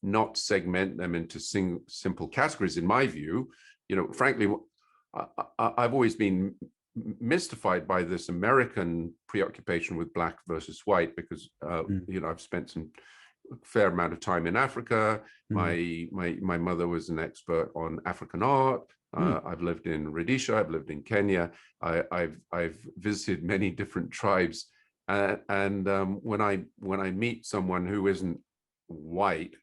not segment them into simple categories. In my view, frankly, I've always been mystified by this American preoccupation with black versus white, because mm, I've spent some fair amount of time in Africa. mm, My mother was an expert on African art. Mm. I've lived in Rhodesia. I've lived in Kenya. I've visited many different tribes, and when I meet someone who isn't white,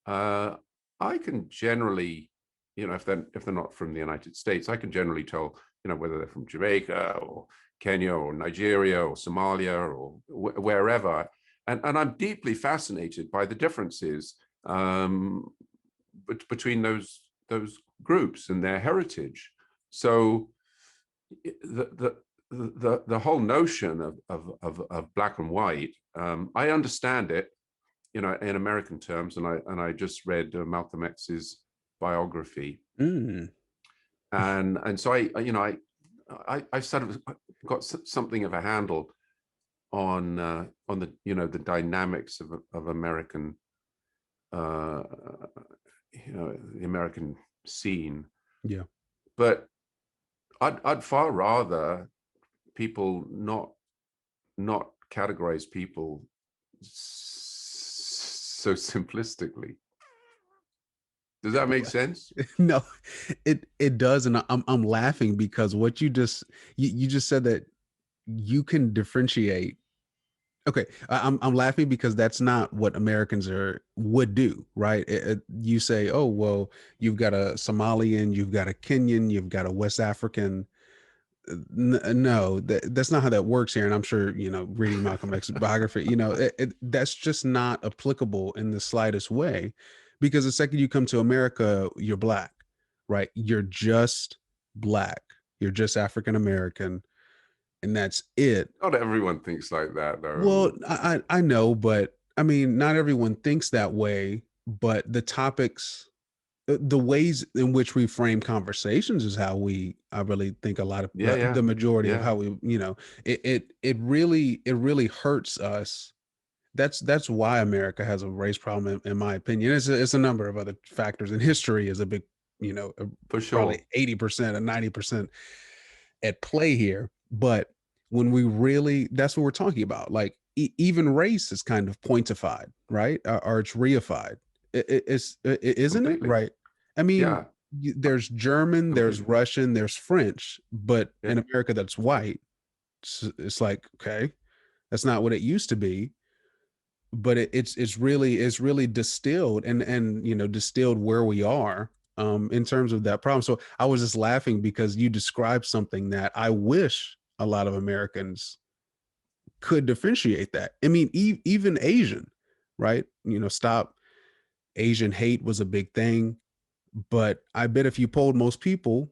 uh, I can generally, if they're not from the United States, I can generally tell, whether they're from Jamaica or Kenya or Nigeria or Somalia or wherever. And I'm deeply fascinated by the differences between those groups and their heritage. So the whole notion of black and white, I understand it, in American terms, and I just read Malcolm X's biography, Mm. and so I sort of got something of a handle on the the dynamics of American uh, the American scene, Yeah. but I'd far rather people not categorize people so simplistically. Does that make sense? No, it does, and I'm laughing because what you just said that you can differentiate. Okay, I'm laughing because that's not what Americans would do, right? You say, oh well, you've got a Somalian, you've got a Kenyan, you've got a West African. No, that's not how that works here. And I'm sure, reading Malcolm X's biography, that's just not applicable in the slightest way, because the second you come to America, you're black, right? You're just black. You're just African American, and that's it. Not everyone thinks like that, Well, though. I know, but I mean, not everyone thinks that way. But the topics, the ways in which we frame conversations is how I really think a lot of Yeah, yeah, the majority of yeah. how it really hurts us. That's why America has a race problem, in my opinion. It's a number of other factors, and history is a big, For probably sure. 80% or 90% at play here. But when we really, that's what we're talking about. Like even race is kind of pointified, right? Or it's reified. Isn't it Completely. right? I mean, Yeah, there's German, there's completely. Russian, there's French, but Yeah. in America, that's white. It's like, okay, that's not what it used to be. But it's really distilled and distilled where we are in terms of that problem. So I was just laughing because you described something that I wish a lot of Americans could differentiate. That, I mean, even Asian, right? Stop Asian hate was a big thing, but I bet if you polled most people,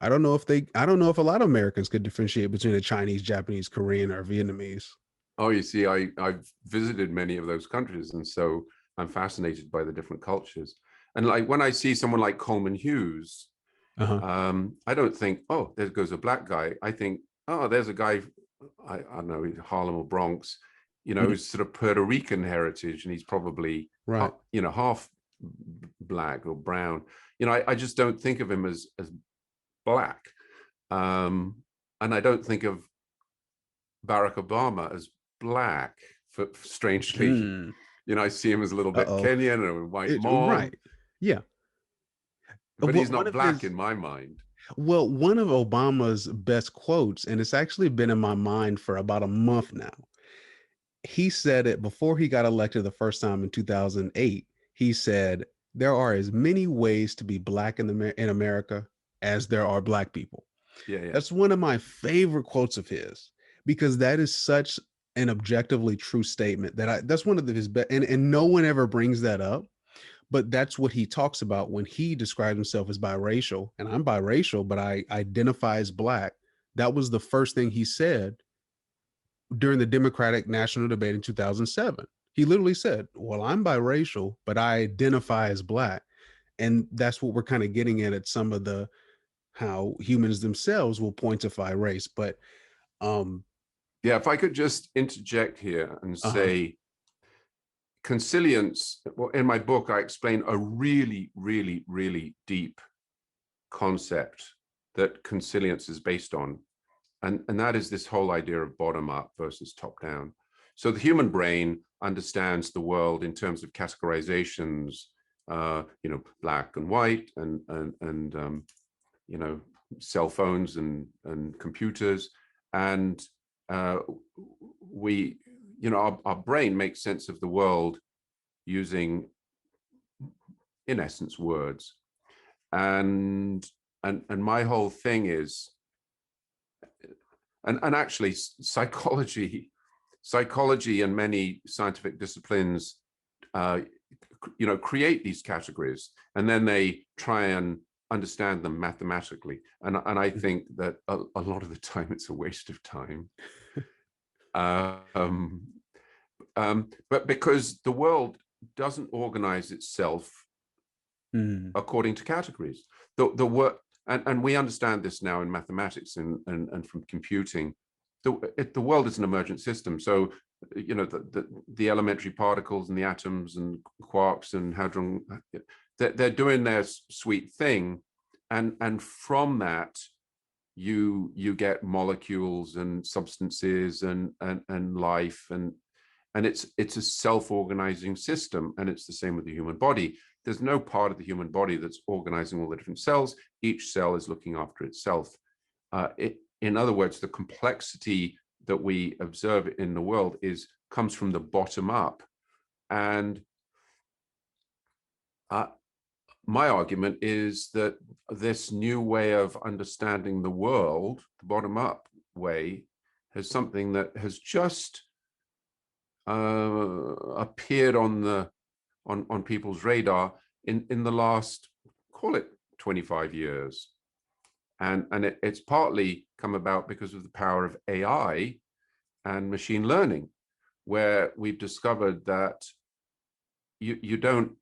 I don't know if a lot of Americans could differentiate between a Chinese, Japanese, Korean, or Vietnamese. Oh, you see, I've visited many of those countries, and so I'm fascinated by the different cultures. And like when I see someone like Coleman Hughes, Uh-huh. I don't think, oh, there goes a black guy. I think, oh, there's a guy, I don't know, Harlem or Bronx, Mhm. who's sort of Puerto Rican heritage, and he's probably, Right. half black or brown. I just don't think of him as black. Um, and I don't think of Barack Obama as black, strangely. Mm. I see him as a little bit Uh-oh. Kenyan and a white Right. mom, Yeah. but Well, he's not black in my mind. one of Obama's best quotes, and it's actually been in my mind for about a month now. He said it before he got elected the first time in 2008. He said, "There are as many ways to be black in America as there are black people." Yeah, yeah. That's one of my favorite quotes of his, because that is such an objectively true statement that's one of his best, and no one ever brings that up. But that's what he talks about when he describes himself as biracial. And I'm biracial, but I identify as black. That was the first thing he said during the Democratic national debate in 2007. He literally said, well, I'm biracial, but I identify as black. And that's what we're kind of getting at some of the how humans themselves will pointify race. But um Yeah, if I could just interject here and uh-huh. say, consilience, well, in my book, I explain a really, really, really deep concept that consilience is based on. And that is this whole idea of bottom up versus top down. So the human brain understands the world in terms of categorizations, black and white, and cell phones and computers, and we, our brain makes sense of the world using, in essence, words. And my whole thing is, and actually psychology and many scientific disciplines, create these categories, and then they try and understand them mathematically. And I think that a lot of the time it's a waste of time. But because the world doesn't organize itself according to categories. The work, and we understand this now in mathematics and from computing. The world is an emergent system. So, the elementary particles and the atoms and quarks and hadron, they're doing their sweet thing, and from that you get molecules and substances and life, and it's a self-organizing system. And it's the same with the human body. There's no part of the human body that's organizing all the different cells. Each cell is looking after itself. In other words, the complexity that we observe in the world comes from the bottom up. And my argument is that this new way of understanding the world, the bottom up way, is something that has just appeared on people's radar in the last, call it 25 years. And it's partly come about because of the power of AI and machine learning, where we've discovered that you don't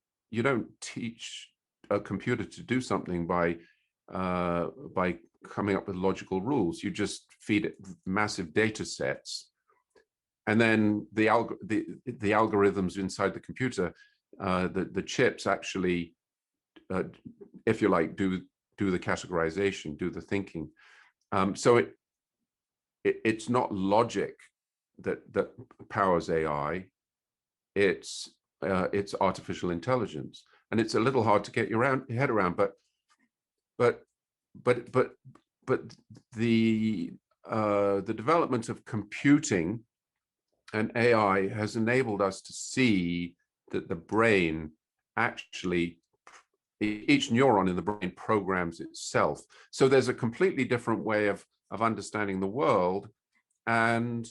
teach a computer to do something by coming up with logical rules. You just feed it massive data sets, and then the algorithms inside the computer, the chips actually, if you like, do the categorization, do the thinking. So it's not logic that powers AI. It's artificial intelligence, and it's a little hard to get your head around. But the development of computing and AI has enabled us to see that the brain actually, each neuron in the brain programs itself. So there's a completely different way of understanding the world. And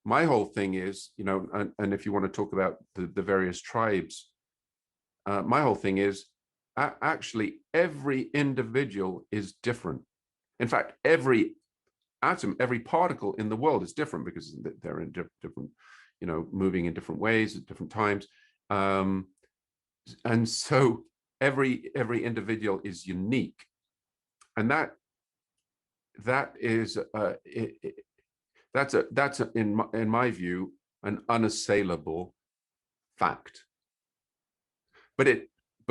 my whole thing is, and if you want to talk about the various tribes, my whole thing is, actually every individual is different. In fact, every atom, every particle in the world is different, because they're in different, moving in different ways at different times. And so every individual is unique, and that is that's in my view an unassailable fact. But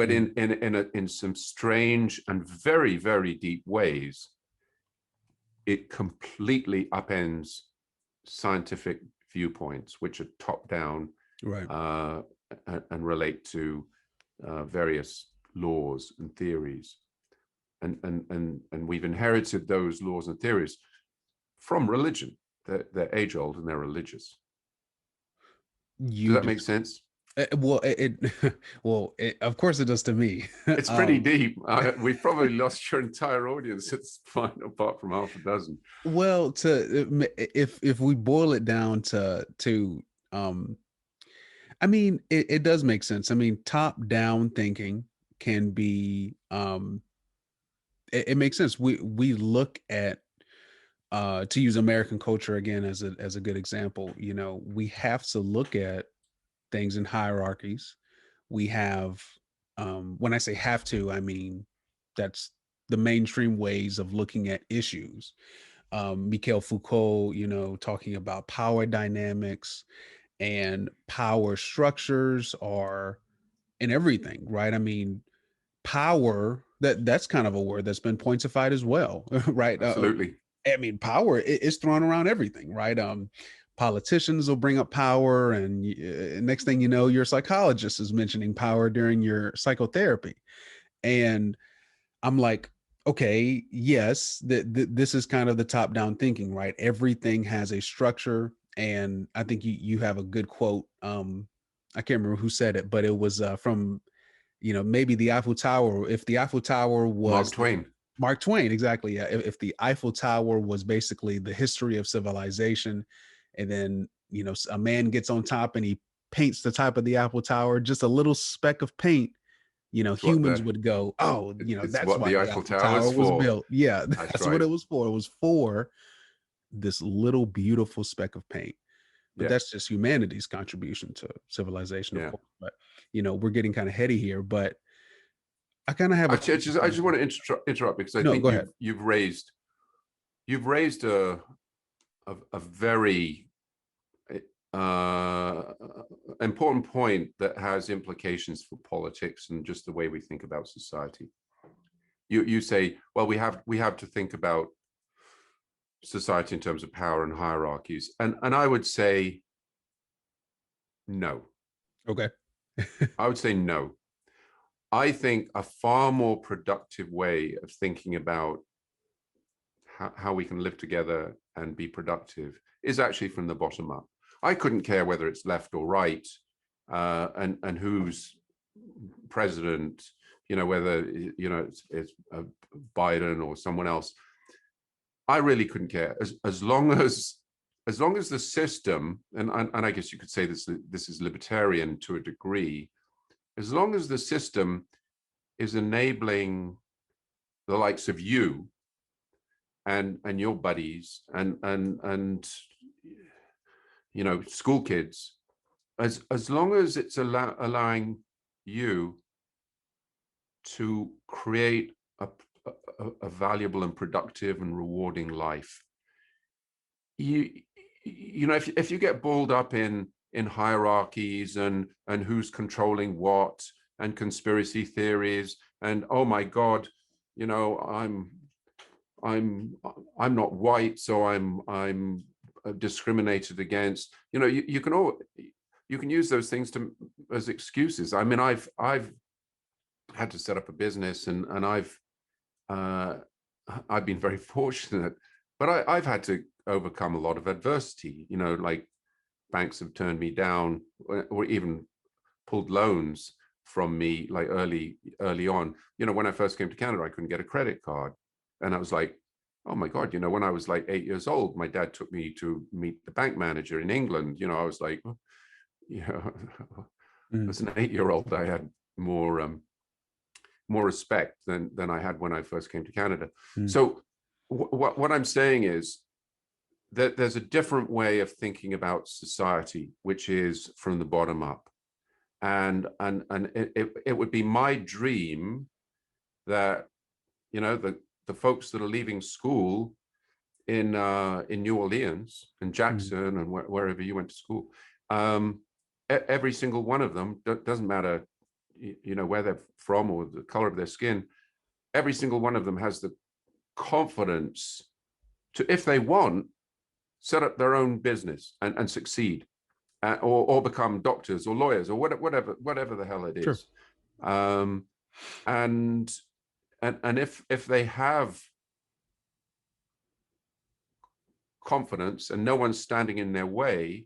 in some strange and very, very deep ways, it completely upends scientific viewpoints, which are top down, right, and relate to various laws and theories, and we've inherited those laws and theories from religion. They're age old and they're religious. Does that make sense? Well, of course it does to me. It's pretty deep. We've probably lost your entire audience at this point, apart from half a dozen. Well, if we boil it down to I mean, it does make sense. I mean, top down thinking can be it makes sense. We look at to use American culture again as a good example. We have to look at things in hierarchies. We have, when I say have to, I mean that's the mainstream ways of looking at issues. Mikhail Foucault, talking about power dynamics and power structures are in everything, right? I mean, power, that's kind of a word that's been pointified as well, right? Absolutely. I mean, power is thrown around everything, right? Politicians will bring up power, and next thing you know, your psychologist is mentioning power during your psychotherapy. And I'm like, okay, yes, this is kind of the top down thinking, right? Everything has a structure, and I think you have a good quote. I can't remember who said it, but it was from maybe the Eiffel Tower. If the Eiffel Tower Mark was Twain. Mark Twain, exactly. Yeah. If the Eiffel Tower was basically the history of civilization, and then a man gets on top and he paints the top of the Eiffel Tower, just a little speck of paint, It's what humans the would go, oh, it's that's what why the the Eiffel Eiffel Tower Tower is was for. built. Yeah, That's that's what right. it was for. It was for this little beautiful speck of paint. But Yeah. that's just humanity's contribution to civilization, of Yeah. course. But we're getting kind of heady here. But I kind of have a question I for just you. want to interrupt because I No, think go ahead. you've raised a very uh, important point that has implications for politics and just the way we think about society. You say, well, we have to think about society in terms of power and hierarchies, and I would say no. Okay. I would say no. I think a far more productive way of thinking about how we can live together and be productive is actually from the bottom up. I couldn't care whether it's left or right, and who's president. Whether it's Biden or someone else. I really couldn't care as long as the system, and I guess you could say this is libertarian to a degree, as long as the system is enabling the likes of you and your buddies and school kids, as long as it's allowing you to create a valuable and productive and rewarding life. If you get balled up in hierarchies and who's controlling what and conspiracy theories and, oh my God, I'm I'm not white, so I'm discriminated against. You can use those things as excuses. I mean, I've had to set up a business, and uh, I've been very fortunate, but I've had to overcome a lot of adversity. Like banks have turned me down, or even pulled loans from me, like early on. When I first came to Canada, I couldn't get a credit card, and I was like, oh my God. When I was like 8 years old, my dad took me to meet the bank manager in England. I was like, Mm, as an 8-year-old, I had more respect than I had when I first came to Canada. mm. So what I'm saying is that there's a different way of thinking about society, which is from the bottom up. And it would be my dream that the folks that are leaving school in New Orleans and Mm. Jackson and wherever you went to school, every single one of them, doesn't matter where they're from or the color of their skin, every single one of them has the confidence to, if they want, set up their own business and succeed, or become doctors or lawyers or whatever the hell it Sure. is. um, and if they have confidence and no one's standing in their way,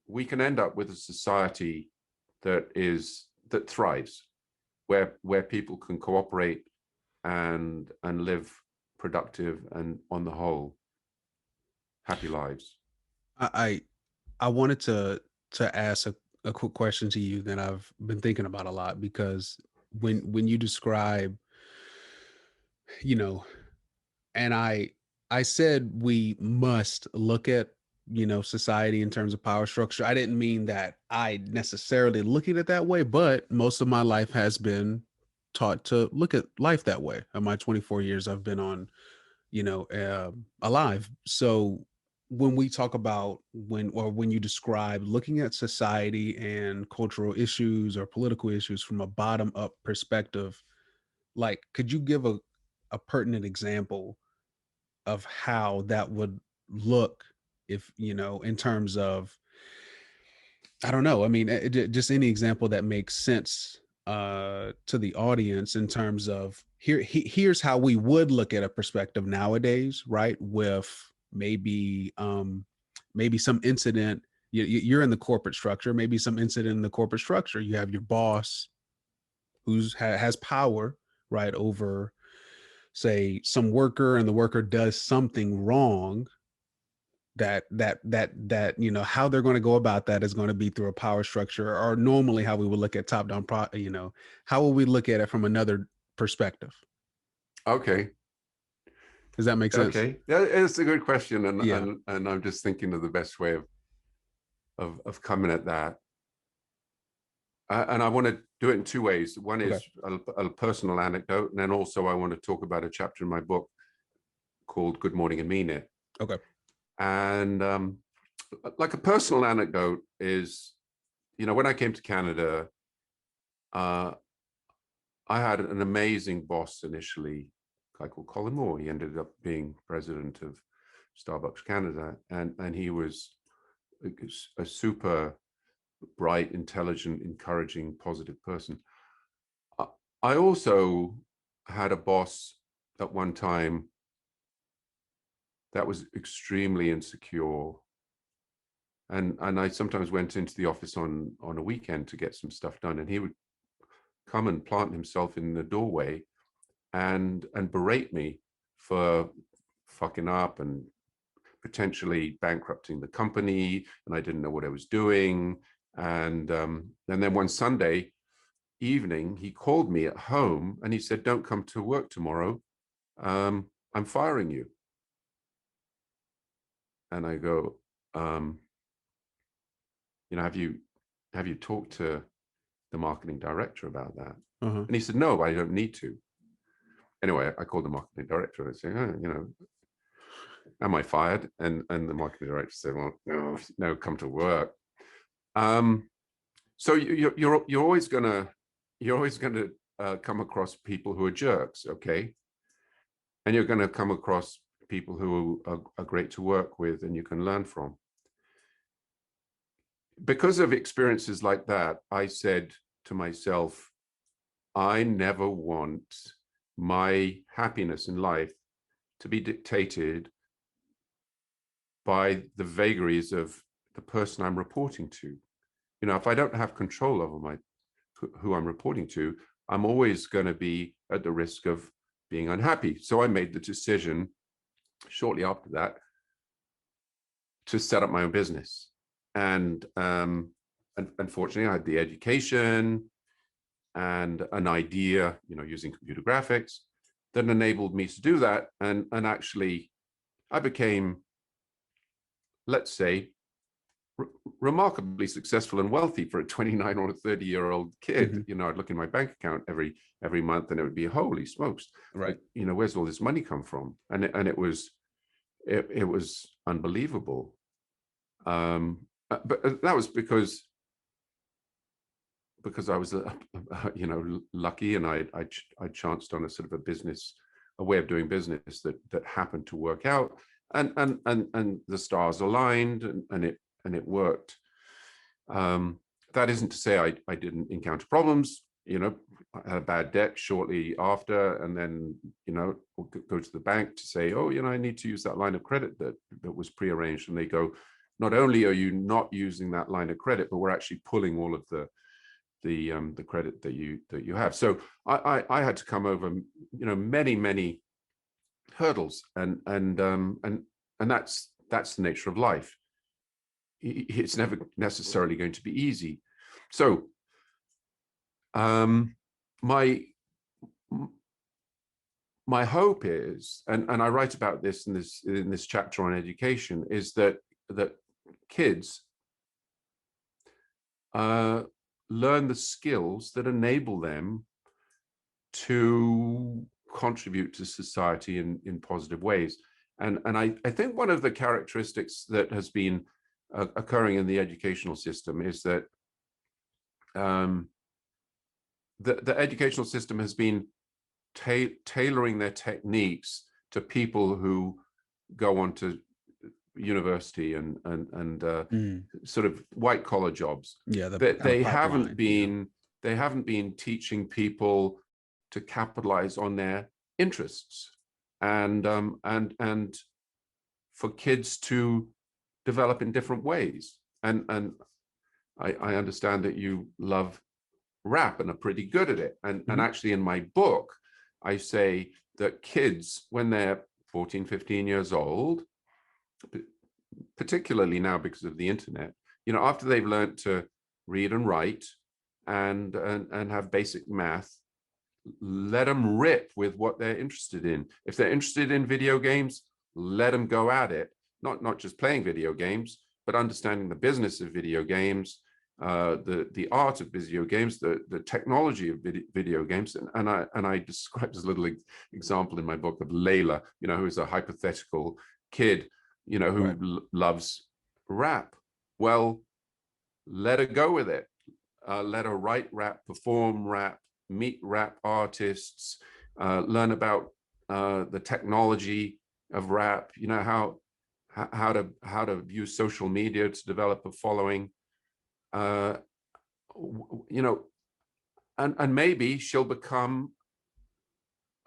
we can end up with a society that thrives, where people can cooperate and live productive and, on the whole, happy lives. I I wanted to ask a quick question to you that I've been thinking about a lot, because when you describe, you know, and I said we must look at, society in terms of power structure. I didn't mean that I necessarily look at it that way, but most of my life has been taught to look at life that way. In my 24 years I've been on, alive. So when we talk about, when you describe looking at society and cultural issues or political issues from a bottom up perspective, like, could you give a pertinent example of how that would look, if in terms of, I don't know, I mean, just any example that makes sense to the audience in terms of here's how we would look at a perspective nowadays, right? With maybe some incident. You're in the corporate structure, maybe some incident in the corporate structure. You have your boss has power, right, over, say, some worker, and the worker does something wrong. That how they're going to go about that is going to be through a power structure, or normally how we would look at top down how will we look at it from another perspective? Okay. Does that make sense? Okay. Yeah, it's a good question. And, Yeah. and I'm just thinking of the best way of coming at that. And I want to do it in two ways. One is a personal anecdote, and then also I want to talk about a chapter in my book called Good Morning and Mean It. Okay. And like a personal anecdote is, when I came to Canada, I had an amazing boss initially, a guy called Colin Moore. He ended up being president of Starbucks Canada, and he was a super bright, intelligent, encouraging, positive person. I also had a boss at one time that was extremely insecure. And I sometimes went into the office on a weekend to get some stuff done, and he would come and plant himself in the doorway and berate me for fucking up and potentially bankrupting the company, and I didn't know what I was doing. And then one Sunday evening, he called me at home and he said, "Don't come to work tomorrow. I'm firing you." And I go, have you talked to the marketing director about that? Uh-huh. And he said, "No, I don't need to." Anyway, I called the marketing director and I said, "Am I fired?" And the marketing director said, "Well, no, come to work." So you're always gonna come across people who are jerks, okay? And you're gonna come across people who are great to work with and you can learn from. Because of experiences like that, I said to myself, I never want my happiness in life to be dictated by the vagaries of the person I'm reporting to. If I don't have control over who I'm reporting to, I'm always going to be at the risk of being unhappy. So I made the decision shortly after that to set up my own business. And unfortunately, I had the education and an idea, using computer graphics that enabled me to do that. And actually, I became, let's say, remarkably successful and wealthy for a 29 or a 30-year-old kid. Mm-hmm. I'd look in my bank account every month and it would be, holy smokes, right? Where's all this money come from? And it was unbelievable. But that was because I was lucky, and I chanced on a sort of a way of doing business that happened to work out, and the stars aligned, and it worked. That isn't to say I didn't encounter problems. I had a bad debt shortly after, and then go to the bank to say, "Oh, I need to use that line of credit that was prearranged," and they go, "Not only are you not using that line of credit, but we're actually pulling all of the credit that you have." So I had to come over many hurdles, and that's the nature of life. It's never necessarily going to be easy. So my hope is, and I write about this in this chapter on education, is that kids learn the skills that enable them to contribute to society in positive ways. And I think one of the characteristics that has been occurring in the educational system is that the educational system has been tailoring their techniques to people who go on to university and sort of white collar jobs. Yeah, they haven't been they haven't been teaching people to capitalize on their interests, and for kids to develop in different ways. And I understand that you love rap and are pretty good at it. And actually in my book, I say that kids, when they're 14, 15 years old, particularly now because of the internet, after they've learned to read and write and have basic math, let them rip with what they're interested in. If they're interested in video games, let them go at it. Not just playing video games, but understanding the business of video games, the art of video games, the technology of video games. And I described this little example in my book of Layla, who is a hypothetical kid, who loves rap. Well, let her go with it. Let her write rap, perform rap, meet rap artists, learn about the technology of rap, how to use social media to develop a following, and maybe she'll become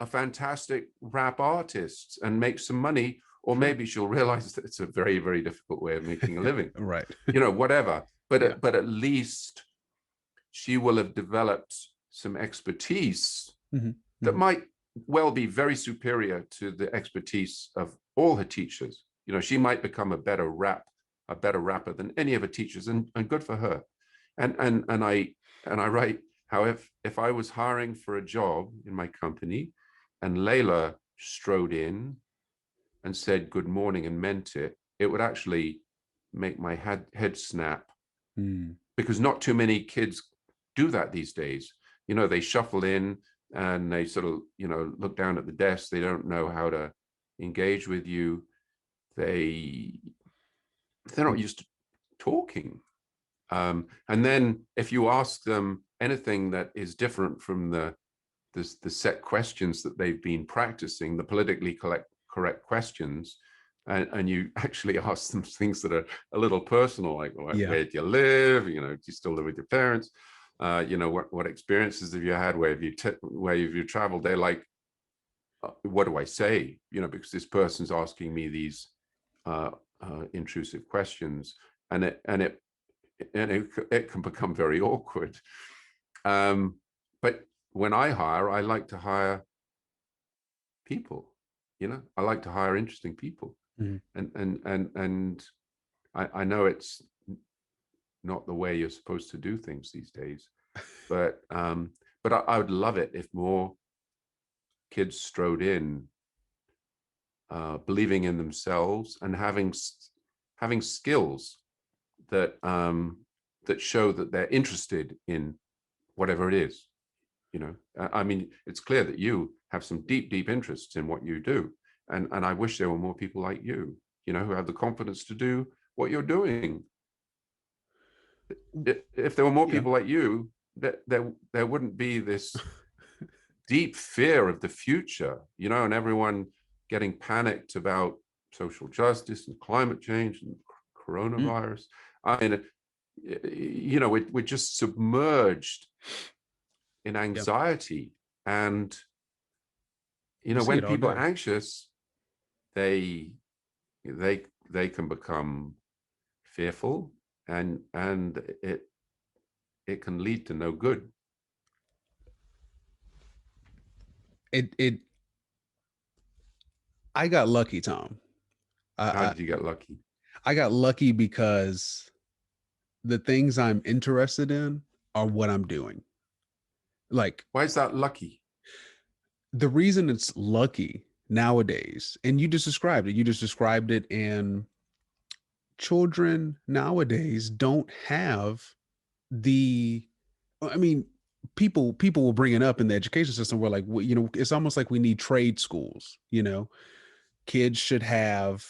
a fantastic rap artist and make some money, or maybe she'll realize that it's a very, very difficult way of making a living. Right. Whatever. But but at least she will have developed some expertise that might well be very superior to the expertise of all her teachers. She might become a better rapper than any of her teachers, and good for her. And I write how if I was hiring for a job in my company and Layla strode in and said good morning and meant it, it would actually make my head snap, because not too many kids do that these days. They shuffle in and they sort of, look down at the desk. They don't know how to engage with you. They're not used to talking. And then if you ask them anything that is different from the set questions that they've been practicing, the politically correct questions, and you actually ask them things that are a little personal, like where do you live? Do you still live with your parents? What experiences have you had? Where have you traveled? They're like, what do I say? Because this person's asking me these intrusive questions, and it can become very awkward. But when I hire, I like to hire people. I like to hire interesting people, and I know it's not the way you're supposed to do things these days, but I would love it if more kids strode in, believing in themselves and having skills that show that they're interested in whatever it is. I mean, it's clear that you have some deep interests in what you do, and I wish there were more people like you, who have the confidence to do what you're doing. If there were more people like you, there wouldn't be this deep fear of the future, and everyone getting panicked about social justice and climate change and coronavirus. I mean, we're just submerged in anxiety, and when people are anxious, they can become fearful, and it can lead to no good. I got lucky, Tom. How did you get lucky? I got lucky because the things I'm interested in are what I'm doing. Like, why is that lucky? The reason it's lucky nowadays, and you just described it, and children nowadays don't have people will bring it up in the education system where, like, it's almost like we need trade schools. Kids should have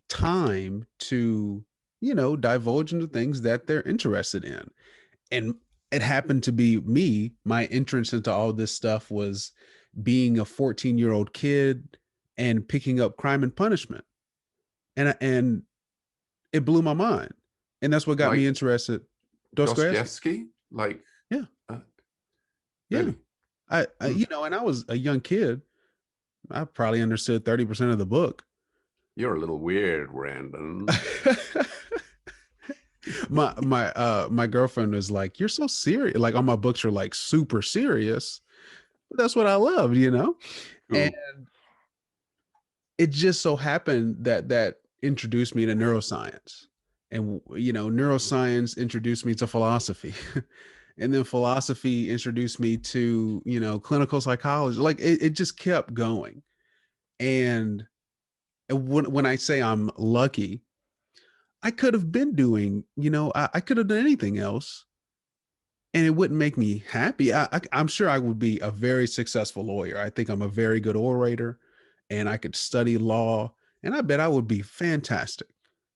time to divulge into things that they're interested in. And it happened to be me. My entrance into all this stuff was being a 14-year-old kid and picking up Crime and Punishment, and it blew my mind, and that's what got me interested. Dostoevsky, like, Yeah. Really? You know, and I was a young kid. I probably understood 30% of the book. You're a little weird, Randon. My girlfriend was like, "You're so serious." Like all my books are like super serious. But that's what I love, you know? And Cool. it just so happened that that introduced me to neuroscience. And you know, neuroscience introduced me to philosophy. And then philosophy introduced me to, you know, clinical psychology. Like it just kept going. And when I say I'm lucky, I could have been doing, you know, I could have done anything else and it wouldn't make me happy. I'm sure I would be a very successful lawyer. I think I'm a very good orator and I could study law and I bet I would be fantastic.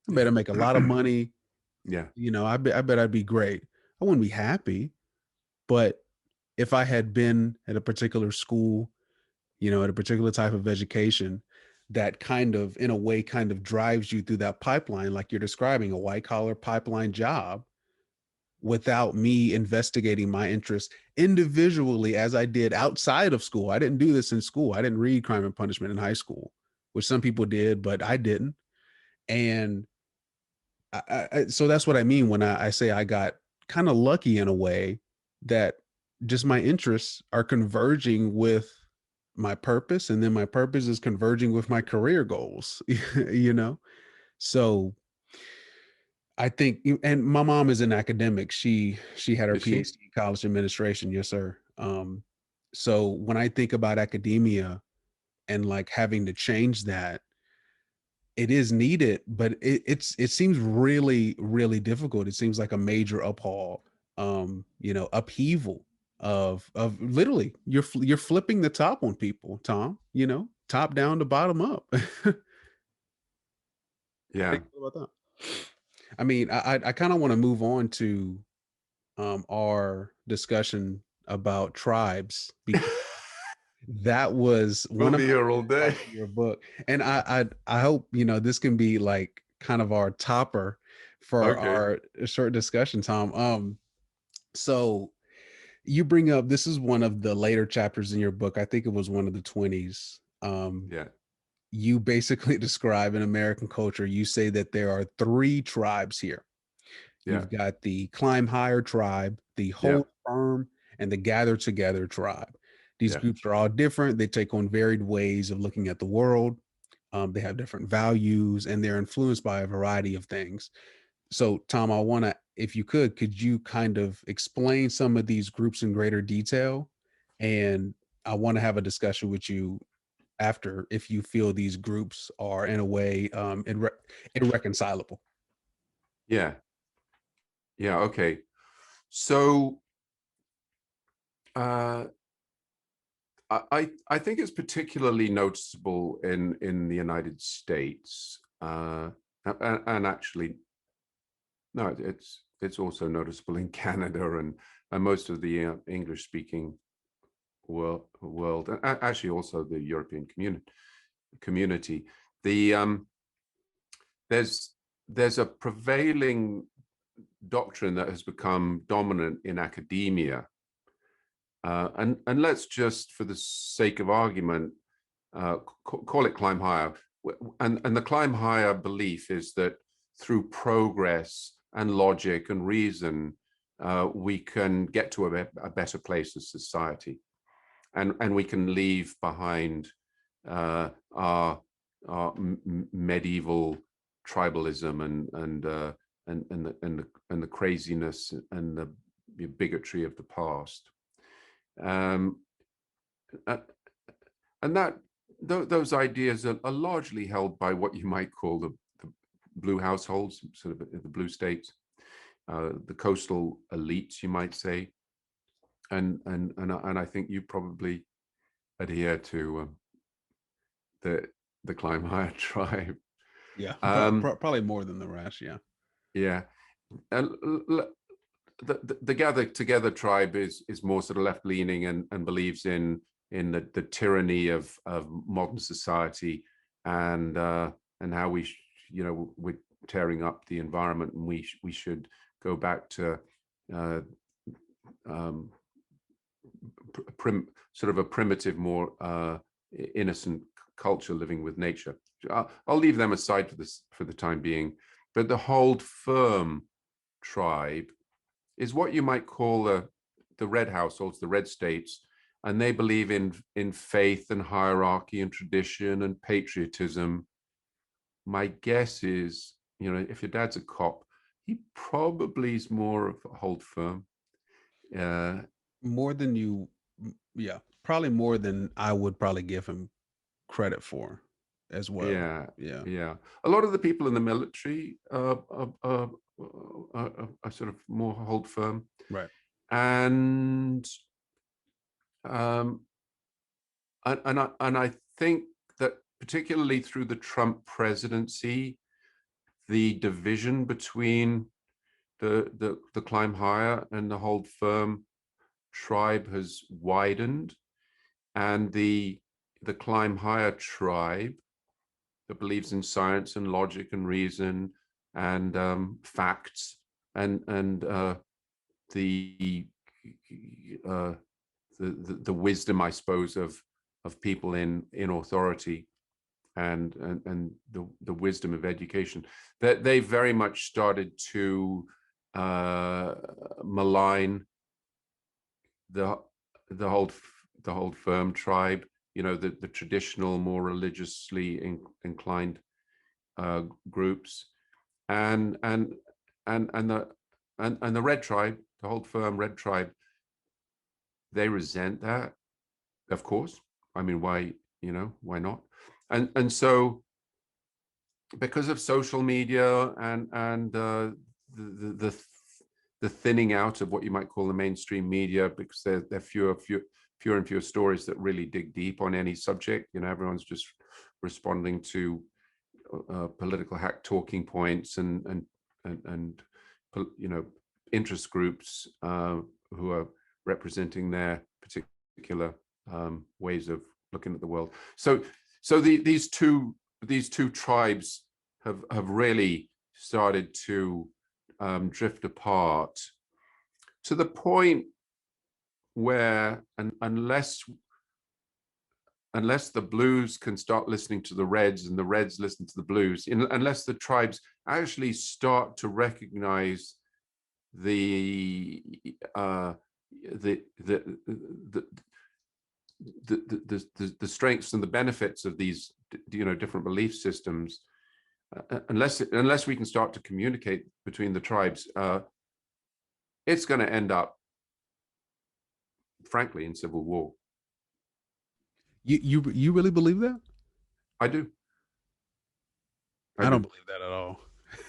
I bet Yeah. I make a lot of money. Yeah. You know, I bet I'd be great. I wouldn't be happy, but if I had been at a particular school, you know, at a particular type of education that kind of, in a way, kind of drives you through that pipeline, like you're describing a white collar pipeline job, without me investigating my interests individually as I did outside of school. I didn't do this in school. I didn't read Crime and Punishment in high school, which some people did, but I didn't. And so that's what I mean when I say I got kind of lucky in a way that just my interests are converging with my purpose, and then my purpose is converging with my career goals, you know? So I think, and my mom is an academic. She had her Is she? PhD in college administration. Yes, sir. So when I think about academia and like having to change that, it is needed, but it seems really, really difficult. It seems like a major you know, upheaval of literally you're flipping the top on people, Tom, you know, top down to bottom up. How do Yeah. you feel about that? I mean, I kind of want to move on to our discussion about tribes because that was We'll one of be my here all favorite day. parts of your book, and I hope you know this can be like kind of our topper for Okay. our short discussion, Tom. So you bring up this is one of the later chapters in your book. I think it was one of the 20s. Yeah. You basically describe in American culture. You say that there are three tribes here. Yeah. You've got the climb higher tribe, the Yeah. hold firm, and the gather together tribe. These Yeah. groups are all different. They take on varied ways of looking at the world. They have different values and they're influenced by a variety of things. So, Tom, I want to, if you could you kind of explain some of these groups in greater detail? And I want to have a discussion with you after if you feel these groups are in a way irreconcilable. Yeah. Yeah. Okay. So uh, I think it's particularly noticeable in the United States, and actually, no, it's also noticeable in Canada and most of the English speaking world, and actually also the European community. The there's there's a prevailing doctrine that has become dominant in academia, and let's just, for the sake of argument, call it climb higher. And the climb higher belief is that through progress and logic and reason, we can get to a better place as society, and we can leave behind our medieval tribalism and the craziness and the bigotry of the past. Um, and those ideas are largely held by what you might call the blue households, sort of the blue states, the coastal elites, you might say, and I think you probably adhere to the the climb higher tribe. Yeah, Um, probably more than the rest. Yeah. yeah, and the gather together tribe is more sort of left leaning and believes in the tyranny of modern society, and how we're tearing up the environment, and we should go back to uh, um, sort of a primitive, more innocent culture living with nature. I'll leave them aside for the time being. But the hold firm tribe is what you might call the red households, the red states, and they believe in faith and hierarchy and tradition and patriotism. My guess is, if your dad's a cop, he probably is more of a hold firm. More than you, yeah, probably more than I would probably give him credit for as well. Yeah. A lot of the people in the military are sort of more hold firm, right? And I think that particularly through the Trump presidency, the division between the climb higher and the hold firm tribe has widened, and the climb higher tribe that believes in science and logic and reason and facts and the wisdom, I suppose, of people in authority and the wisdom of education, that they very much started to malign the hold firm tribe, the traditional, more religiously inclined groups, and the red tribe, the hold firm red tribe, they resent that, of course. I mean, why not? And so, because of social media and the thinning out of what you might call the mainstream media, because there are fewer and fewer stories that really dig deep on any subject. Everyone's just responding to political hack talking points and interest groups who are representing their particular ways of looking at the world. So these two tribes have really started to drift apart, to the point where, unless the blues can start listening to the reds and the reds listen to the blues, unless the tribes actually start to recognize the strengths and the benefits of these different belief systems, unless we can start to communicate between the tribes, it's going to end up, frankly, in civil war. You really believe that? I do. I don't believe that at all.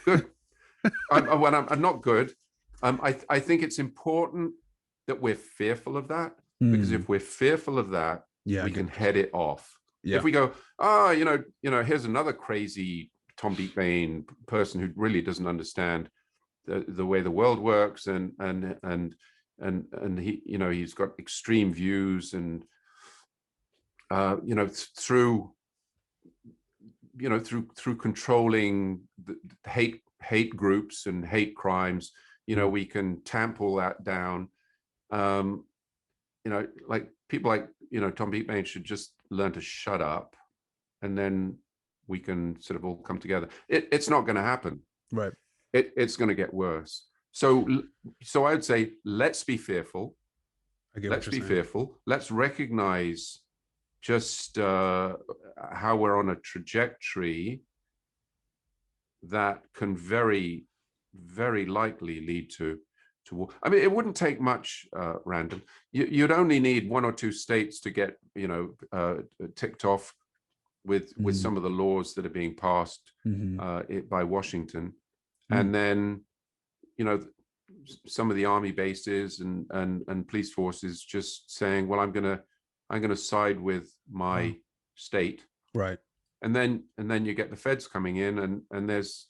Good. I'm not good. I think it's important that we're fearful of that, because if we're fearful of that, we can head it off. If we go, here's another crazy Tom Beakbane person who really doesn't understand the way the world works, and he, he's got extreme views, and through controlling the hate groups and hate crimes, we can tamp all that down. Like people like Tom Beakbane should just learn to shut up, and then we can sort of all come together. It's not going to happen. Right. It's going to get worse. So I would say, let's be fearful. Let's be fearful. Let's recognize just how we're on a trajectory that can very, very likely lead to war. I mean, it wouldn't take much, Randon. You'd only need one or two states to get ticked off with some of the laws that are being passed by Washington, and then some of the army bases and police forces just saying, well, I'm gonna side with my state, right? And then you get the feds coming in, and there's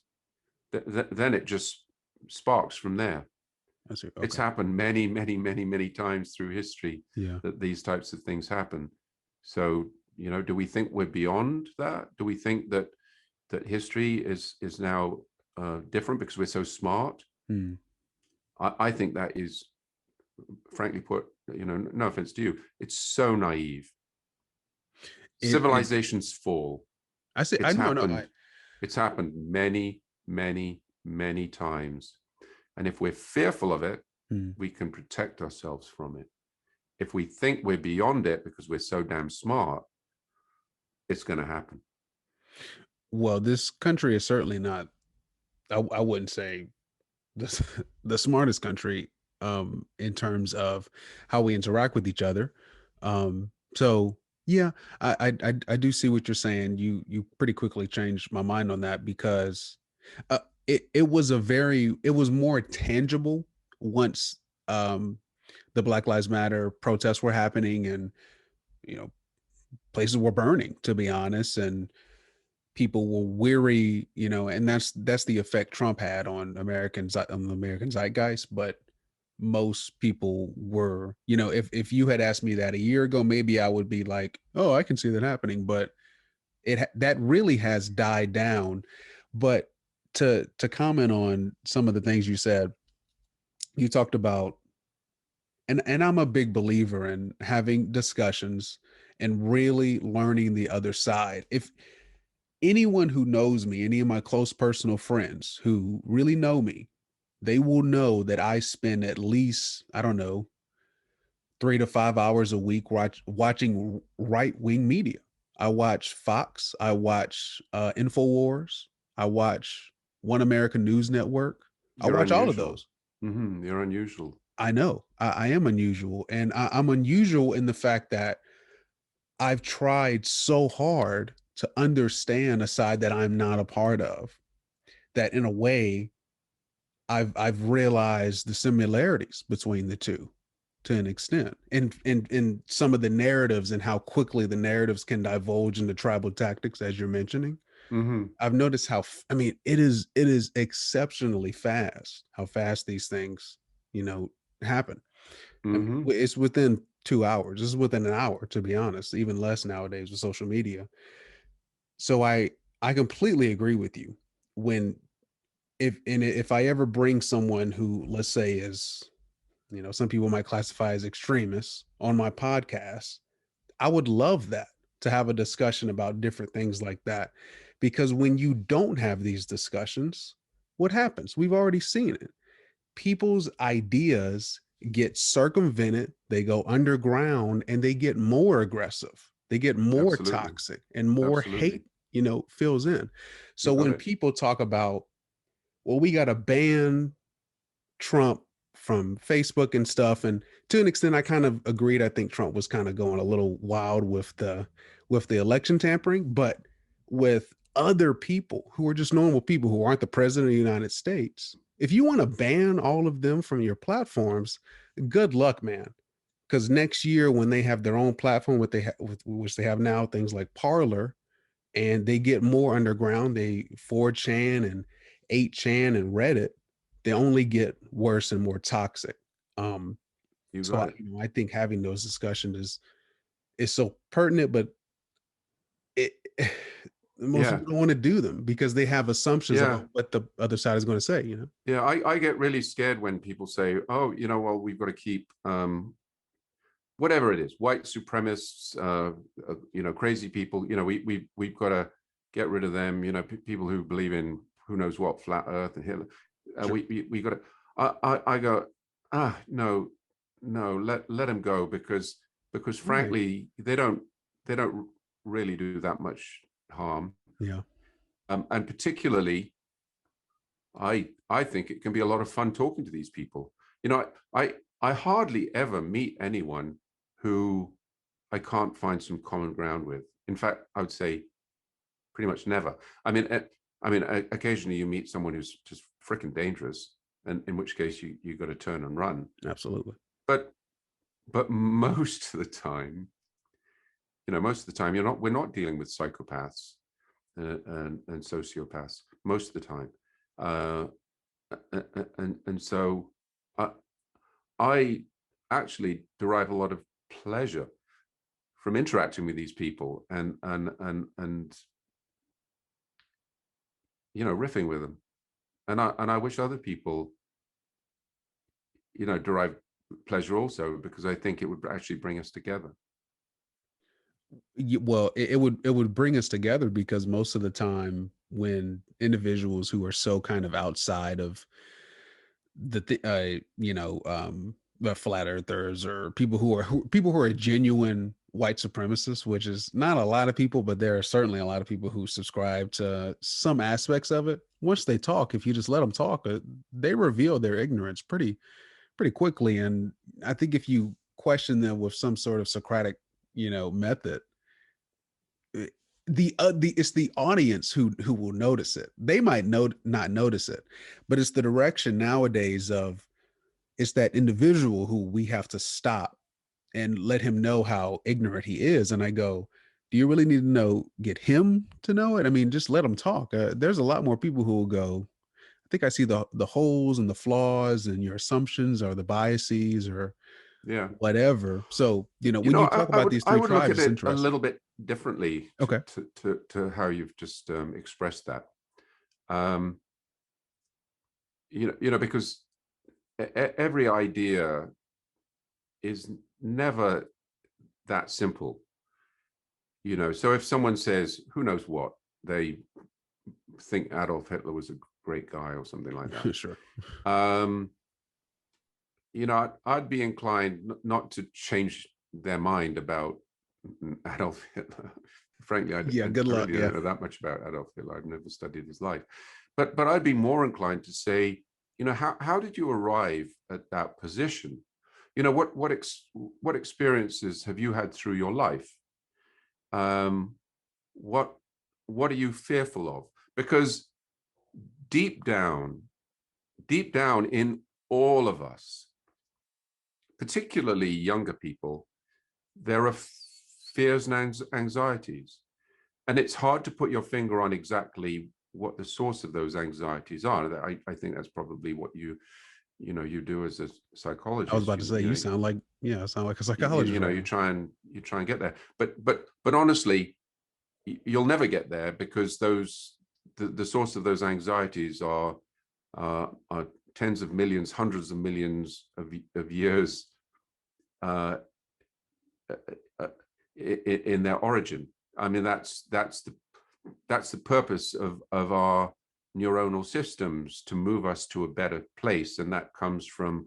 then it just sparks from there. I see. Okay. It's happened many, many, many, many times through history that these types of things happen. So, do we think we're beyond that? Do we think that history is now different because we're so smart? I think that is, frankly put, no offense to you, it's so naive. It Civilizations fall. I say I It's know no happened. It's happened many, many, many times. And if we're fearful of it, hmm. we can protect ourselves from it. If we think we're beyond it because we're so damn smart, it's going to happen. Well, this country is certainly not. I wouldn't say the smartest country in terms of how we interact with each other. So yeah, I do see what you're saying. You pretty quickly changed my mind on that because it was more tangible once the Black Lives Matter protests were happening and you know places were burning, to be honest, and people were weary, and that's the effect Trump had on on the American zeitgeist. But most people were, if you had asked me that a year ago, maybe I would be like, oh, I can see that happening. But that really has died down. But to comment on some of the things you said, you talked about, and I'm a big believer in having discussions and really learning the other side. If anyone who knows me, any of my close personal friends who really know me, they will know that I spend at least, I don't know, 3 to 5 hours a week watching right wing media. I watch Fox, I watch InfoWars, I watch One American News Network. I You're watch all of unusual. those. You're unusual. I know I am unusual, and I'm unusual in the fact that I've tried so hard to understand a side that I'm not a part of, that in a way I've realized the similarities between the two to an extent, and in some of the narratives and how quickly the narratives can divulge into tribal tactics, as you're mentioning. Mm-hmm. I've noticed how I mean it is exceptionally fast how fast these things happen. I mean, Mm-hmm. it's within 2 hours. This is within an hour, to be honest, even less nowadays with social media. So I completely agree with you. When if I ever bring someone who, let's say, is, some people might classify as extremists on my podcast, I would love that, to have a discussion about different things like that. Because when you don't have these discussions, what happens? We've already seen it. People's ideas get circumvented, they go underground, and they get more aggressive. They get more Absolutely. toxic, and more Absolutely. hate, fills in. You So got when it. people talk about, well, we got to ban Trump from Facebook and stuff, and to an extent I kind of agreed. I think Trump was kind of going a little wild with the election tampering, but with other people who are just normal people who aren't the president of the United States, if you want to ban all of them from your platforms, good luck, man. Because next year when they have their own platform, which they have now, things like Parler, and they get more underground, they 4chan and 8chan and Reddit, they only get worse and more toxic. Um, You so got I, it. I think having those discussions is so pertinent, but it most Yeah. people don't want to do them because they have assumptions Yeah. about what the other side is going to say. Yeah. I get really scared when people say, oh, well, we've got to keep whatever it is, white supremacists, crazy people, we've got to get rid of them, people who believe in who knows what, flat earth and Hitler. Sure. We got to, I go, no, let them go, because Right. frankly, they don't really do that much harm. Yeah. And particularly, I think it can be a lot of fun talking to these people. I hardly ever meet anyone who I can't find some common ground with. In fact, I would say pretty much never. Occasionally you meet someone who's just freaking dangerous, and in which case you got to turn and run. Absolutely. But most of the time, we're not dealing with psychopaths and sociopaths most of the time. Uh, and so I actually derive a lot of pleasure from interacting with these people and riffing with them. And I wish other people derive pleasure also, because I think it would actually bring us together. Well, it would bring us together because most of the time when individuals who are so kind of outside of the flat earthers or people who are genuine white supremacists, which is not a lot of people, but there are certainly a lot of people who subscribe to some aspects of it. Once they talk, if you just let them talk, they reveal their ignorance pretty quickly. And I think if you question them with some sort of Socratic, method, eh, the it's the audience who will notice it. They might not notice it, but it's the direction nowadays of it's that individual who we have to stop and let him know how ignorant he is. And I go, do you really need to get him to know it? I mean, just let him talk. There's a lot more people who will go, I think I see the holes and the flaws and your assumptions or the biases or Yeah. whatever. So, when you talk about these I three would look tribes, at it's it a interesting. little bit differently Okay. to how you've just expressed that. Um, because every idea is never that simple. So if someone says, who knows what, they think Adolf Hitler was a great guy or something like that. Sure. Um, I'd be inclined not to change their mind about Adolf Hitler. Frankly, Yeah. Good I luck. really Yeah. don't know that much about Adolf Hitler. I've never studied his life, but I'd be more inclined to say, how did you arrive at that position? What experiences have you had through your life? Um, what what are you fearful of? Because deep down, deep down in all of us, particularly younger people, there are fears and anxieties. And it's hard to put your finger on exactly what the source of those anxieties are. I think that's probably what you do as a I was psychologist. about to say, you sound like, sound like a psychologist right You now. try and get there. But honestly, you'll never get there, because the source of those anxieties are tens of millions, hundreds of millions of years uh, in their origin. I mean, that's the purpose of our neuronal systems, to move us to a better place, and that comes from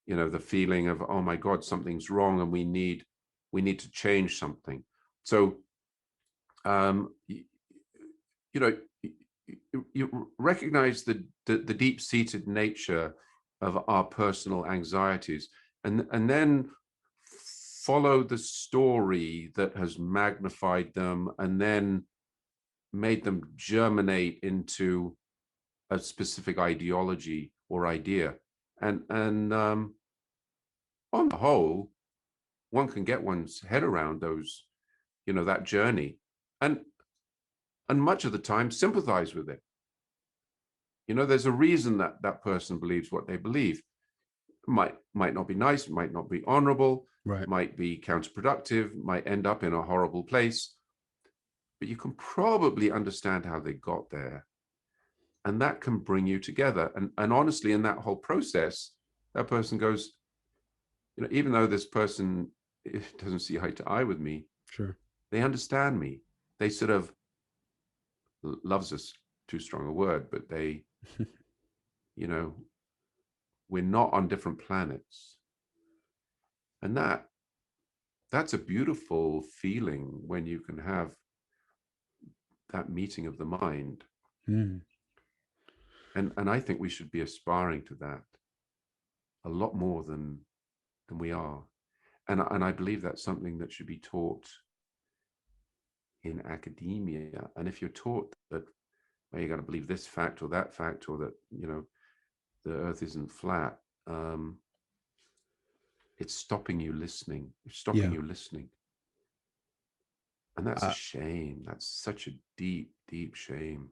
the feeling of, oh my God, something's wrong, and we need to change something. So you, you know you recognize the deep-seated nature of our personal anxieties, and then follow the story that has magnified them and then made them germinate into a specific ideology or idea. And on the whole, one can get one's head around that journey, and much of the time sympathize with it. There's a reason that that person believes what they believe. Might not be nice, might not be honorable, Right. might be counterproductive, might end up in a horrible place, but you can probably understand how they got there, and that can bring you together. And honestly, in that whole process, that person goes, even though this person doesn't see eye to eye with me, Sure. they understand me. They sort of, love's us too strong a word, but they, you know, we're not on different planets. And that's a beautiful feeling, when you can have that meeting of the mind. Mm. And I think we should be aspiring to that a lot more than we are. And I believe that's something that should be taught in academia. And if you're taught that, well, you got to believe this fact or that fact, or that the earth isn't flat, it's stopping you listening. It's stopping Yeah. you listening. And that's a I, shame. That's such a deep, deep shame.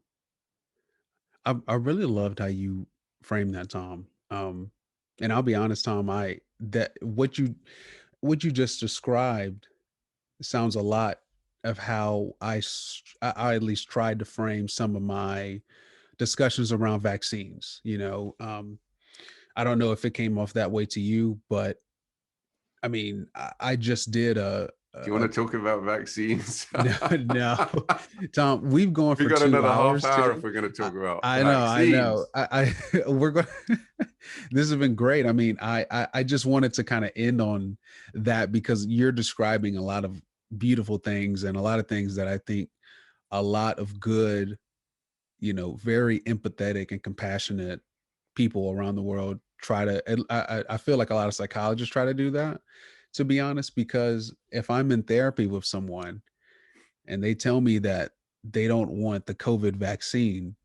I really loved how you framed that, Tom. And I'll be honest, Tom, I that what you just described sounds a lot of how I at least tried to frame some of my discussions around vaccines. I don't know if it came off that way to you, but I mean, I just did Do you want to talk about vaccines? no, no, Tom, we've gone We for got two another half hours hour if today. we're going to I, talk about I know. vaccines. We're going. This has been great. I mean, I just wanted to kind of end on that because you're describing a lot of beautiful things and a lot of things that I think a lot of good, very empathetic and compassionate people around the world try to. I feel like a lot of psychologists try to do that, to be honest, because if I'm in therapy with someone and they tell me that they don't want the COVID vaccine,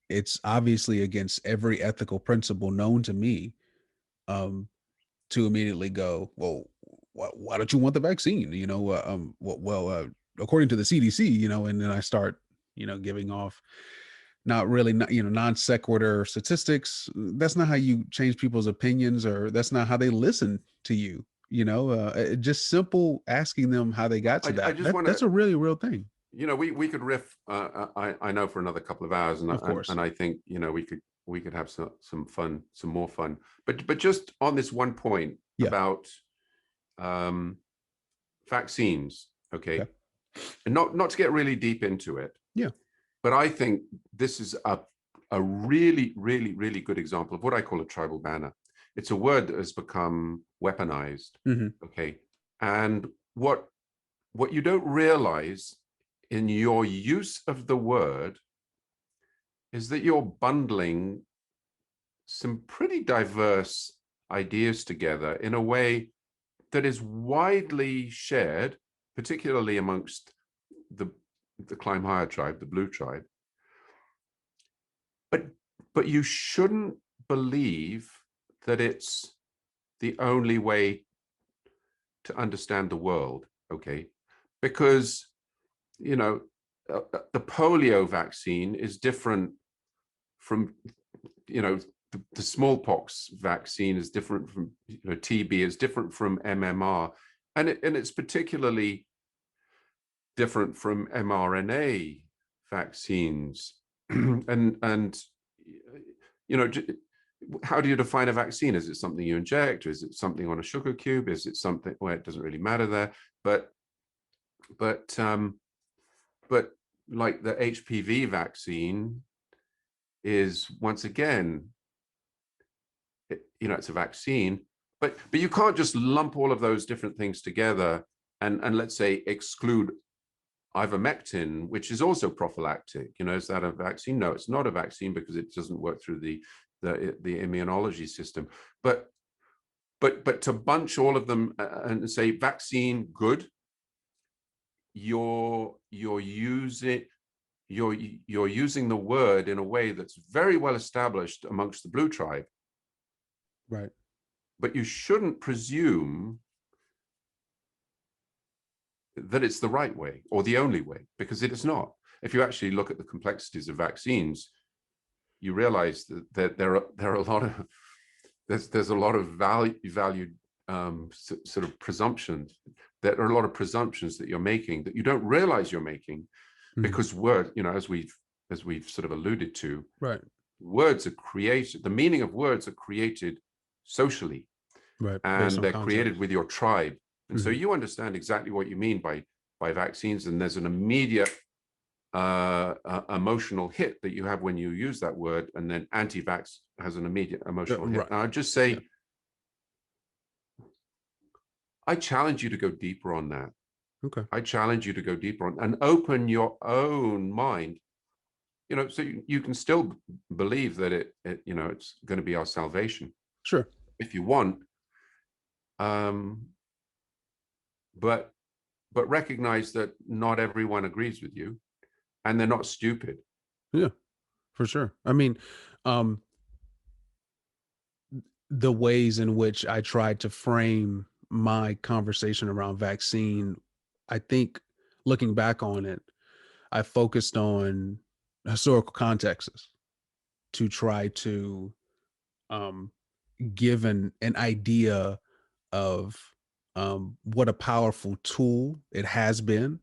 it's obviously against every ethical principle known to me, um, to immediately go, well, why don't you want the vaccine? According to the CDC, and then I start, giving off not really, non sequitur statistics. That's not how you change people's opinions, or that's not how they listen to you. Just simple asking them how they got to I that. just want That's to, a really real thing. we could riff. I know for another couple of hours, and Of course. I think we could have some fun, some more fun. But just on this one point Yeah. about um, vaccines, okay, Okay. and not to get really deep into it, Yeah. but I think this is a really, really, really good example of what I call a tribal banner. It's a word that has become weaponized, Mm-hmm. okay, and what you don't realize in your use of the word is that you're bundling some pretty diverse ideas together in a way that is widely shared, particularly amongst the Climb Higher tribe, the Blue tribe. But you shouldn't believe that it's the only way to understand the world, okay? Because the polio vaccine is different from the smallpox vaccine is different from TB is different from MMR, and it's particularly different from mRNA vaccines. and how do you define a vaccine? Is it something you inject? Or is it something on a sugar cube? Is it something where it doesn't really matter there? But but like the HPV vaccine is, once again, it's a vaccine, but you can't just lump all of those different things together and let's say exclude ivermectin, which is also prophylactic. Is that a vaccine? No, it's not a vaccine because it doesn't work through the immunology system. But to bunch all of them and say vaccine good, you're using the word in a way that's very well established amongst the Blue tribe. Right. But you shouldn't presume that it's the right way or the only way, because it is not. If you actually look at the complexities of vaccines, you realize that there are a lot of there's a lot of valued sort of presumptions. There are a lot of presumptions that you're making that you don't realize you're making, because as we've sort of alluded to, Right. words are created. The meaning of words are created socially, Right. Based and on they're created context. with your tribe. And so you understand exactly what you mean by vaccines, and there's an immediate emotional hit that you have when you use that word, and then anti-vax has an immediate emotional hit. Right. Now, I'd just say, Yeah. I challenge you to go deeper on that. Okay. I challenge you to go deeper on and open your own mind. So you can still believe that it's going to be our salvation Sure. if you want, but recognize that not everyone agrees with you, and they're not stupid. Yeah, for sure. I mean, um, the ways in which I tried to frame my conversation around vaccine, I think looking back on it, I focused on historical contexts to try to um, give an idea of what a powerful tool it has been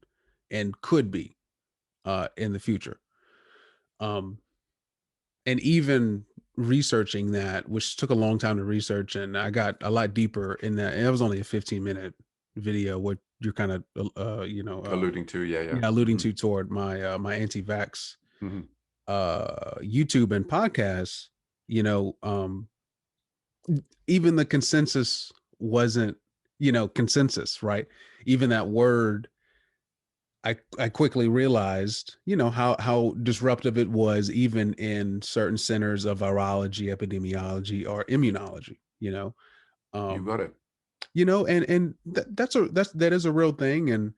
and could be in the future. Um, and even researching that, which took a long time to research, and I got a lot deeper in that. And it was only a 15-minute video, what you're kind of, Alluding to, yeah. yeah, alluding to toward my my anti-vax YouTube and podcasts. You know, even the consensus wasn't, consensus, right? Even that word, I quickly realized, how disruptive it was, even in certain centers of virology, epidemiology, or immunology. You Um, got it. and that is a real thing.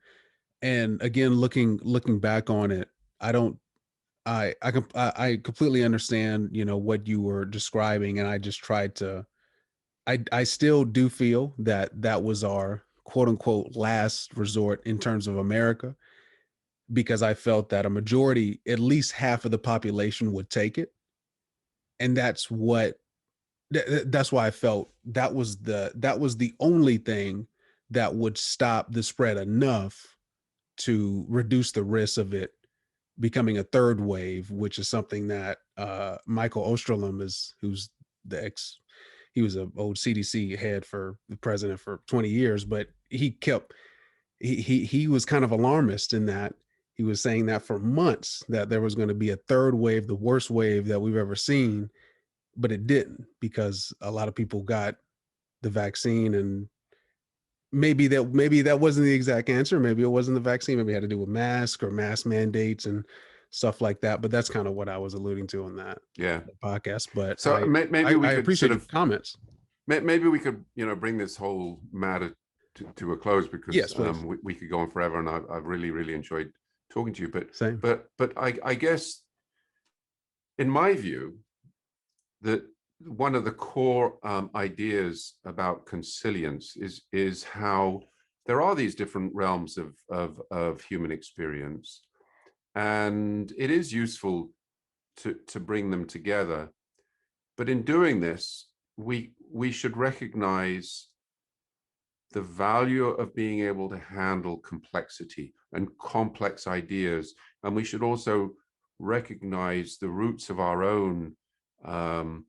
And again, looking back on it, I don't, I completely understand, what you were describing, and I just tried to. I still do feel that that was our quote unquote last resort in terms of America, because I felt that a majority, at least half of the population, would take it. And that's why I felt that was the only thing that would stop the spread enough to reduce the risk of it becoming a third wave, which is something that Michael Osterlund who's the he was an old CDC head for the president for 20 years, but he was kind of alarmist in that he was saying that for months that there was going to be a third wave, the worst wave that we've ever seen, but it didn't, because a lot of people got the vaccine. And maybe that wasn't the exact answer. Maybe it wasn't the vaccine. Maybe it had to do with mask or mask mandates and stuff like that. But that's kind of what I was alluding to on that Yeah. podcast. But So maybe we I could appreciate sort your of comments. maybe we could bring this whole matter to a close, because Yes, please. we could go on forever, and I've really enjoyed talking to you. Same. But I guess, in my view, that one of the core ideas about consilience is how there are these different realms of human experience, and it is useful to bring them together. But in doing this, we should recognize the value of being able to handle complexity and complex ideas, and we should also recognize the roots of our own um,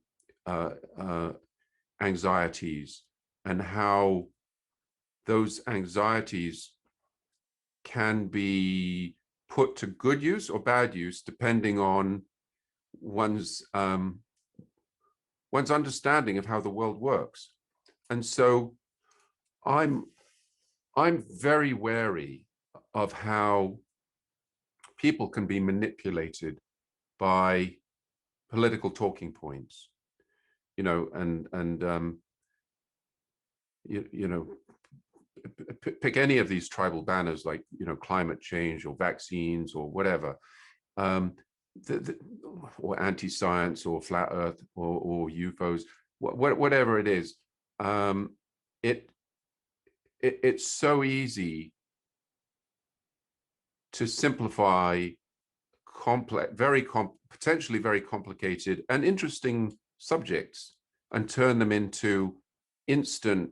anxieties, and how those anxieties can be put to good use or bad use, depending on one's understanding of how the world works. And so I'm very wary of how people can be manipulated by political talking points, and pick any of these tribal banners, like climate change or vaccines or whatever, um, or anti-science or flat Earth or UFOs, whatever it is. It's so easy to simplify complex, potentially very complicated and interesting subjects, and turn them into instant,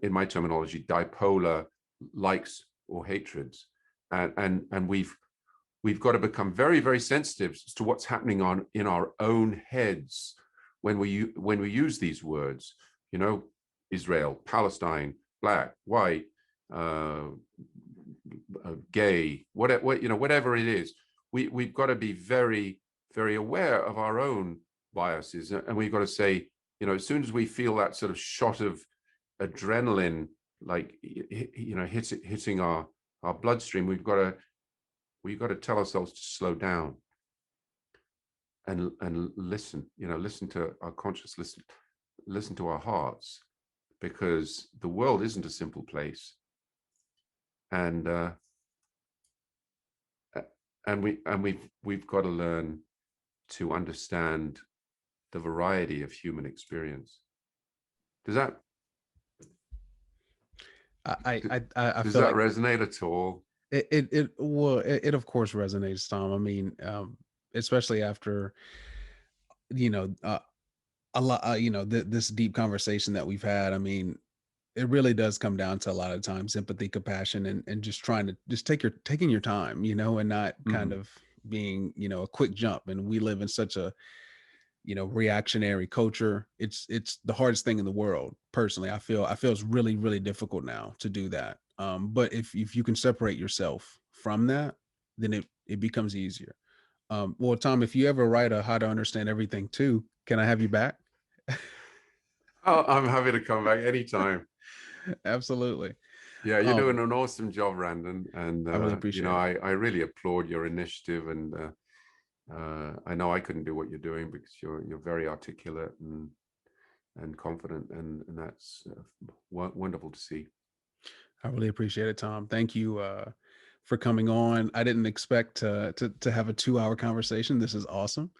in my terminology, dipolar likes or hatreds. And we've got to become very sensitive to what's happening in our own heads when we use these words. Israel, Palestine, black, white, gay, whatever it is. We've got to be very aware of our own biases, and we've got to say, as soon as we feel that sort of shot of adrenaline, like hitting our bloodstream, we've got to tell ourselves to slow down and listen. Listen to our conscious, listen to our hearts, because the world isn't a simple place, and we've got to learn to understand the variety of human experience. Does that does that resonate at all? It of course resonates, Tom. I mean, especially after a lot, this deep conversation that we've had. I mean, it really does come down to a lot of times empathy, compassion, and just trying to just taking your time, and not kind of being, a quick jump. And we live in such a, reactionary culture. It's the hardest thing in the world. Personally, I feel it's really, really difficult now to do that. But if you can separate yourself from that, then it becomes easier. Well, Tom, if you ever write a How to Understand Everything too, can I have you back? Oh, I'm happy to come back anytime. Absolutely. Yeah, you're doing Um, an awesome job, Randon, and I really appreciate it. I really applaud your initiative, and I know I couldn't do what you're doing because you're very articulate and confident, and that's wonderful to see. I really appreciate it, Tom. Thank you for coming on. I didn't expect to have a 2-hour conversation. This is awesome.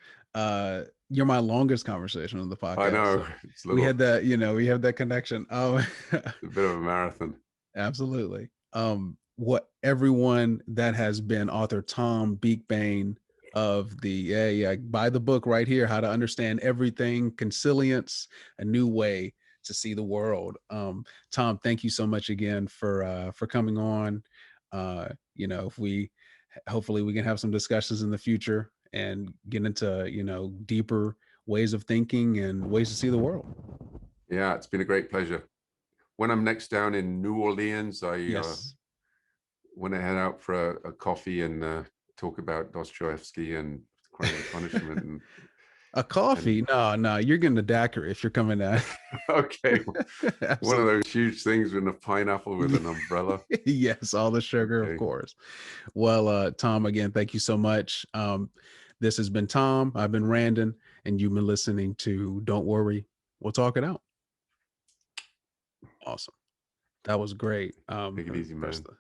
You're my longest conversation on the I podcast, know so it's a we little, had that. We have that connection. a bit of a marathon. Absolutely. What everyone that has been author Tom Beakbane of the buy the book right here, How to Understand Everything, Consilience, a New Way to See the World. Tom, thank you so much again for coming on. If we hopefully we can have some discussions in the future and get into deeper ways of thinking and ways to see the world. Yeah, it's been a great pleasure. When I'm next down in New Orleans, I Yes. want to head out for a coffee and talk about Dostoevsky and Crime and Punishment. A And coffee? No, you're getting a daiquiri if you're coming down. okay, one of Absolutely. those huge things with a pineapple with an umbrella. Yes, all the sugar, of Okay, course. Well, Tom, again, thank you so much. This has been Tom. I've been Randon, and you've been listening to Don't Worry, We'll Talk It Out. Awesome. That was great. take it easy, Press man. the